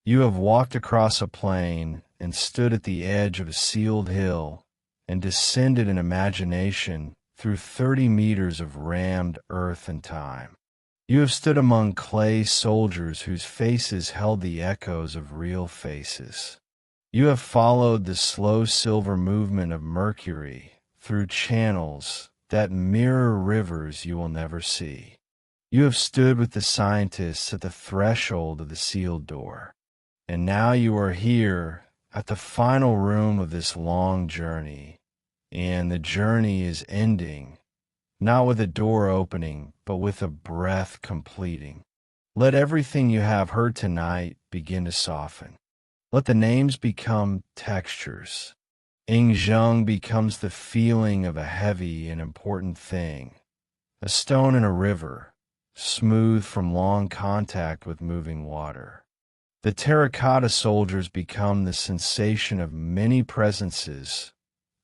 You have walked across a plain and stood at the edge of a sealed hill and descended in imagination through 30 meters of rammed earth and time. You have stood among clay soldiers whose faces held the echoes of real faces. You have followed the slow silver movement of Mercury through channels that mirror rivers you will never see. You have stood with the scientists at the threshold of the sealed door. And now you are here at the final room of this long journey, and the journey is ending, not with a door opening, but with a breath completing. Let everything you have heard tonight begin to soften. Let the names become textures. Ingzheng becomes the feeling of a heavy and important thing, a stone in a river, smooth from long contact with moving water. The terracotta soldiers become the sensation of many presences,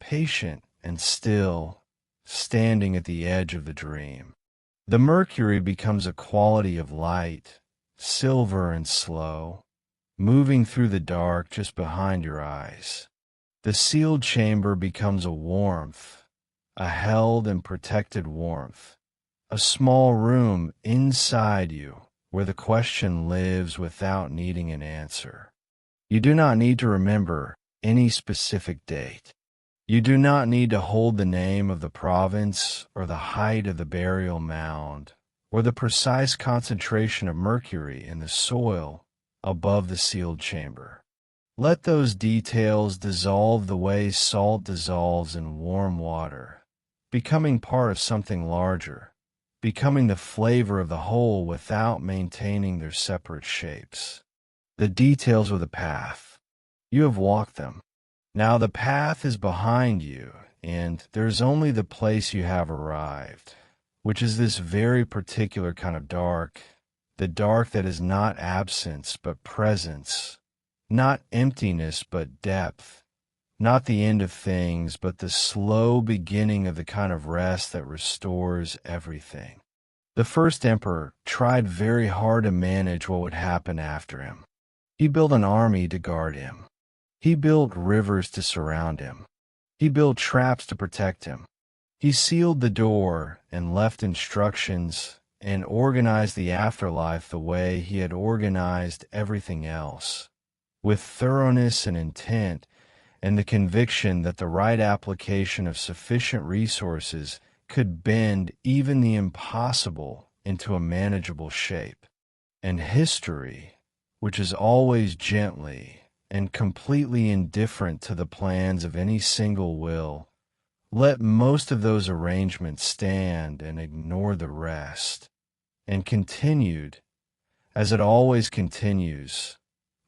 patient and still, standing at the edge of the dream. The mercury becomes a quality of light, silver and slow, moving through the dark just behind your eyes. The sealed chamber becomes a warmth, a held and protected warmth, a small room inside you where the question lives without needing an answer. You do not need to remember any specific date. You do not need to hold the name of the province or the height of the burial mound or the precise concentration of mercury in the soil above the sealed chamber. Let those details dissolve the way salt dissolves in warm water, becoming part of something larger, becoming the flavor of the whole without maintaining their separate shapes. The details of the path. You have walked them. Now the path is behind you, and there's only the place you have arrived, which is this very particular kind of dark, the dark that is not absence but presence, not emptiness but depth, not the end of things but the slow beginning of the kind of rest that restores everything. The first emperor tried very hard to manage what would happen after him. He built an army to guard him. He built rivers to surround him. He built traps to protect him. He sealed the door and left instructions and organized the afterlife the way he had organized everything else, with thoroughness and intent and the conviction that the right application of sufficient resources could bend even the impossible into a manageable shape. And history, which is always gently and completely indifferent to the plans of any single will, let most of those arrangements stand and ignore the rest, and continued, as it always continues,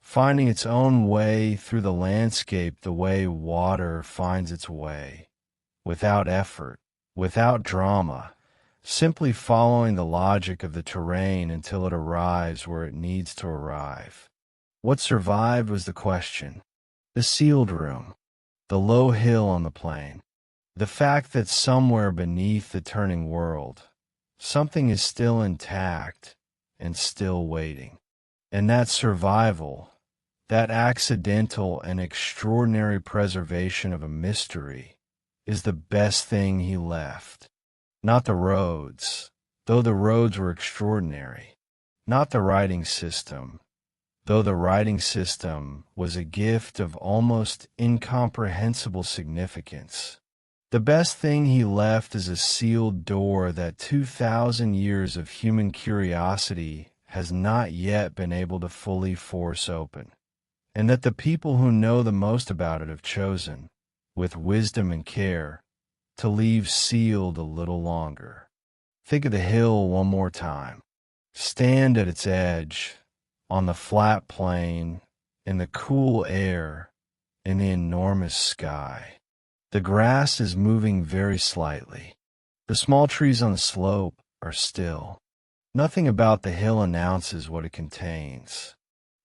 finding its own way through the landscape the way water finds its way, without effort, without drama, simply following the logic of the terrain until it arrives where it needs to arrive. What survived was the question, the sealed room, the low hill on the plain, the fact that somewhere beneath the turning world, something is still intact and still waiting. And that survival, that accidental and extraordinary preservation of a mystery, is the best thing he left. Not the roads, though the roads were extraordinary. Not the writing system, though the writing system was a gift of almost incomprehensible significance. The best thing he left is a sealed door that 2,000 years of human curiosity has not yet been able to fully force open, and that the people who know the most about it have chosen, with wisdom and care, to leave sealed a little longer. Think of the hill one more time. Stand at its edge, on the flat plain, in the cool air, in the enormous sky. The grass is moving very slightly. The small trees on the slope are still. Nothing about the hill announces what it contains.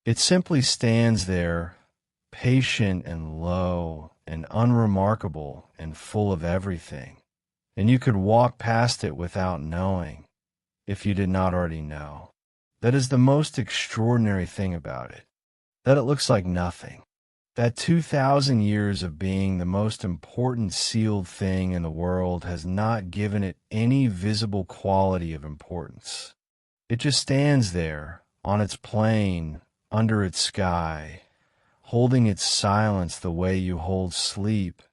It simply stands there, patient and low and unremarkable and full of everything. And you could walk past it without knowing, if you did not already know. That is the most extraordinary thing about it, that it looks like nothing. That 2,000 years of being the most important sealed thing in the world has not given it any visible quality of importance. It just stands there, on its plain, under its sky, holding its silence the way you hold sleep,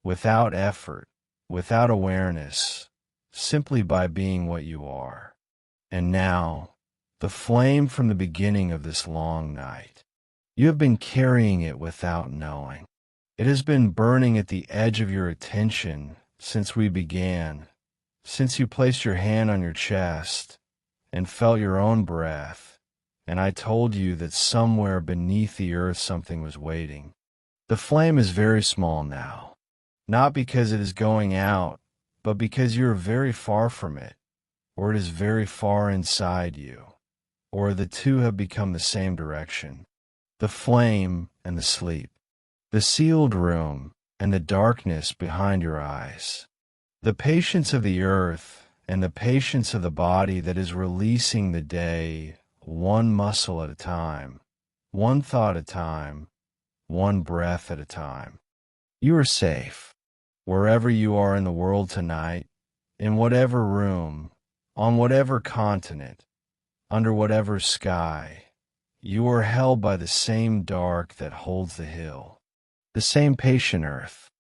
without effort, without awareness, simply by being what you are. And now, the flame from the beginning of this long night. You have been carrying it without knowing. It has been burning at the edge of your attention since we began, since you placed your hand on your chest and felt your own breath, and I told you that somewhere beneath the earth something was waiting. The flame is very small now, not because it is going out, but because you are very far from it, or it is very far inside you, or the two have become the same direction. The flame and the sleep, the sealed room and the darkness behind your eyes, the patience of the earth and the patience of the body that is releasing the day, one muscle at a time, one thought at a time, one breath at a time. You are safe, wherever you are in the world tonight, in whatever room, on whatever continent, under whatever sky. You are held by the same dark that holds the hill, the same patient earth,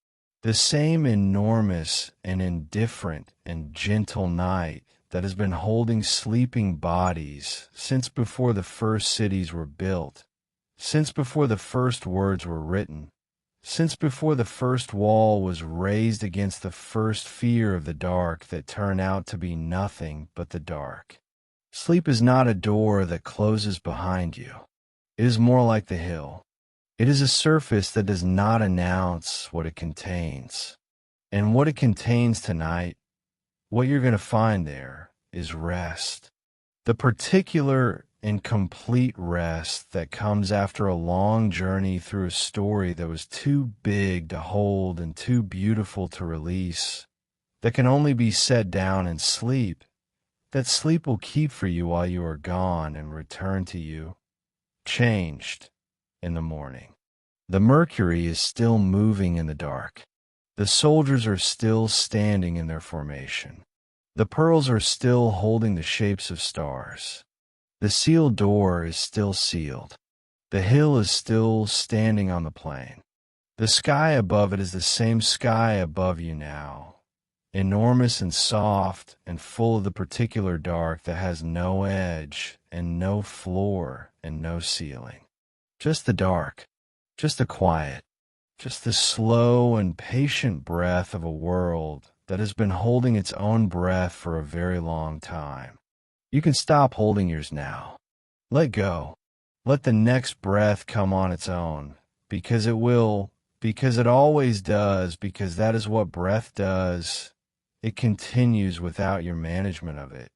the same enormous and indifferent and gentle night that has been holding sleeping bodies since before the first cities were built, since before the first words were written, since before the first wall was raised against the first fear of the dark that turned out to be nothing but the dark. Sleep is not a door that closes behind you. It is more like the hill. It is a surface that does not announce what it contains. And what it contains tonight, what you're going to find there, is rest. The particular and complete rest that comes after a long journey through a story that was too big to hold and too beautiful to release, that can only be set down in sleep, that sleep will keep for you while you are gone and return to you, changed, in the morning. The Mercury is still moving in the dark. The soldiers are still standing in their formation. The pearls are still holding the shapes of stars. The sealed door is still sealed. The hill is still standing on the plain. The sky above it is the same sky above you now, enormous and soft and full of the particular dark that has no edge and no floor and no ceiling. Just the dark, just the quiet, just the slow and patient breath of a world that has been holding its own breath for a very long time. You can stop holding yours now. Let go. Let the next breath come on its own, because it will, because it always does, because that is what breath does. It continues without your management of it,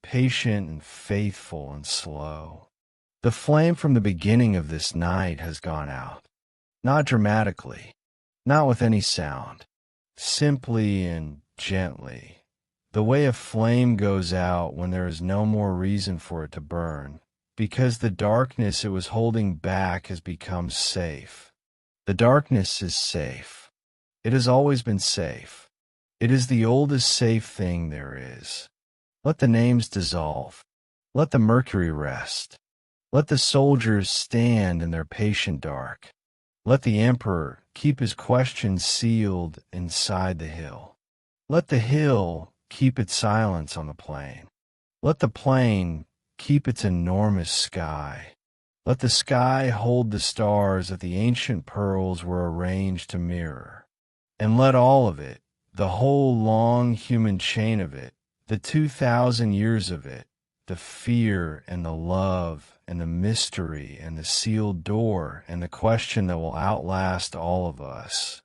patient and faithful and slow. The flame from the beginning of this night has gone out, not dramatically, not with any sound, simply and gently, the way a flame goes out when there is no more reason for it to burn, because the darkness it was holding back has become safe. The darkness is safe. It has always been safe. It is the oldest safe thing there is. Let the names dissolve. Let the Mercury rest. Let the soldiers stand in their patient dark. Let the emperor keep his questions sealed inside the hill. Let the hill keep its silence on the plain. Let the plain keep its enormous sky. Let the sky hold the stars that the ancient pearls were arranged to mirror. And let all of it The whole long human chain of it, the 2,000 years of it, the fear and the love and the mystery and the sealed door and the question that will outlast all of us.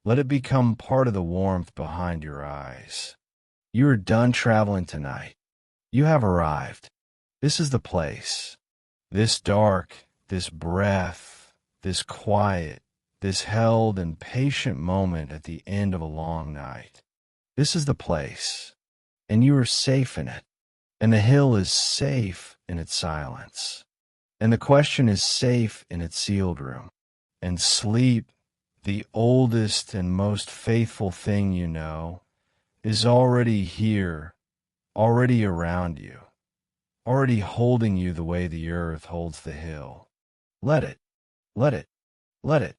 Let it become part of the warmth behind your eyes. You are done traveling tonight. You have arrived. This is the place. This dark, this breath, this quiet, this held and patient moment at the end of a long night. This is the place, and you are safe in it, and the hill is safe in its silence, and the question is safe in its sealed room, and sleep, the oldest and most faithful thing you know, is already here, already around you, already holding you the way the earth holds the hill. Let it, let it, let it.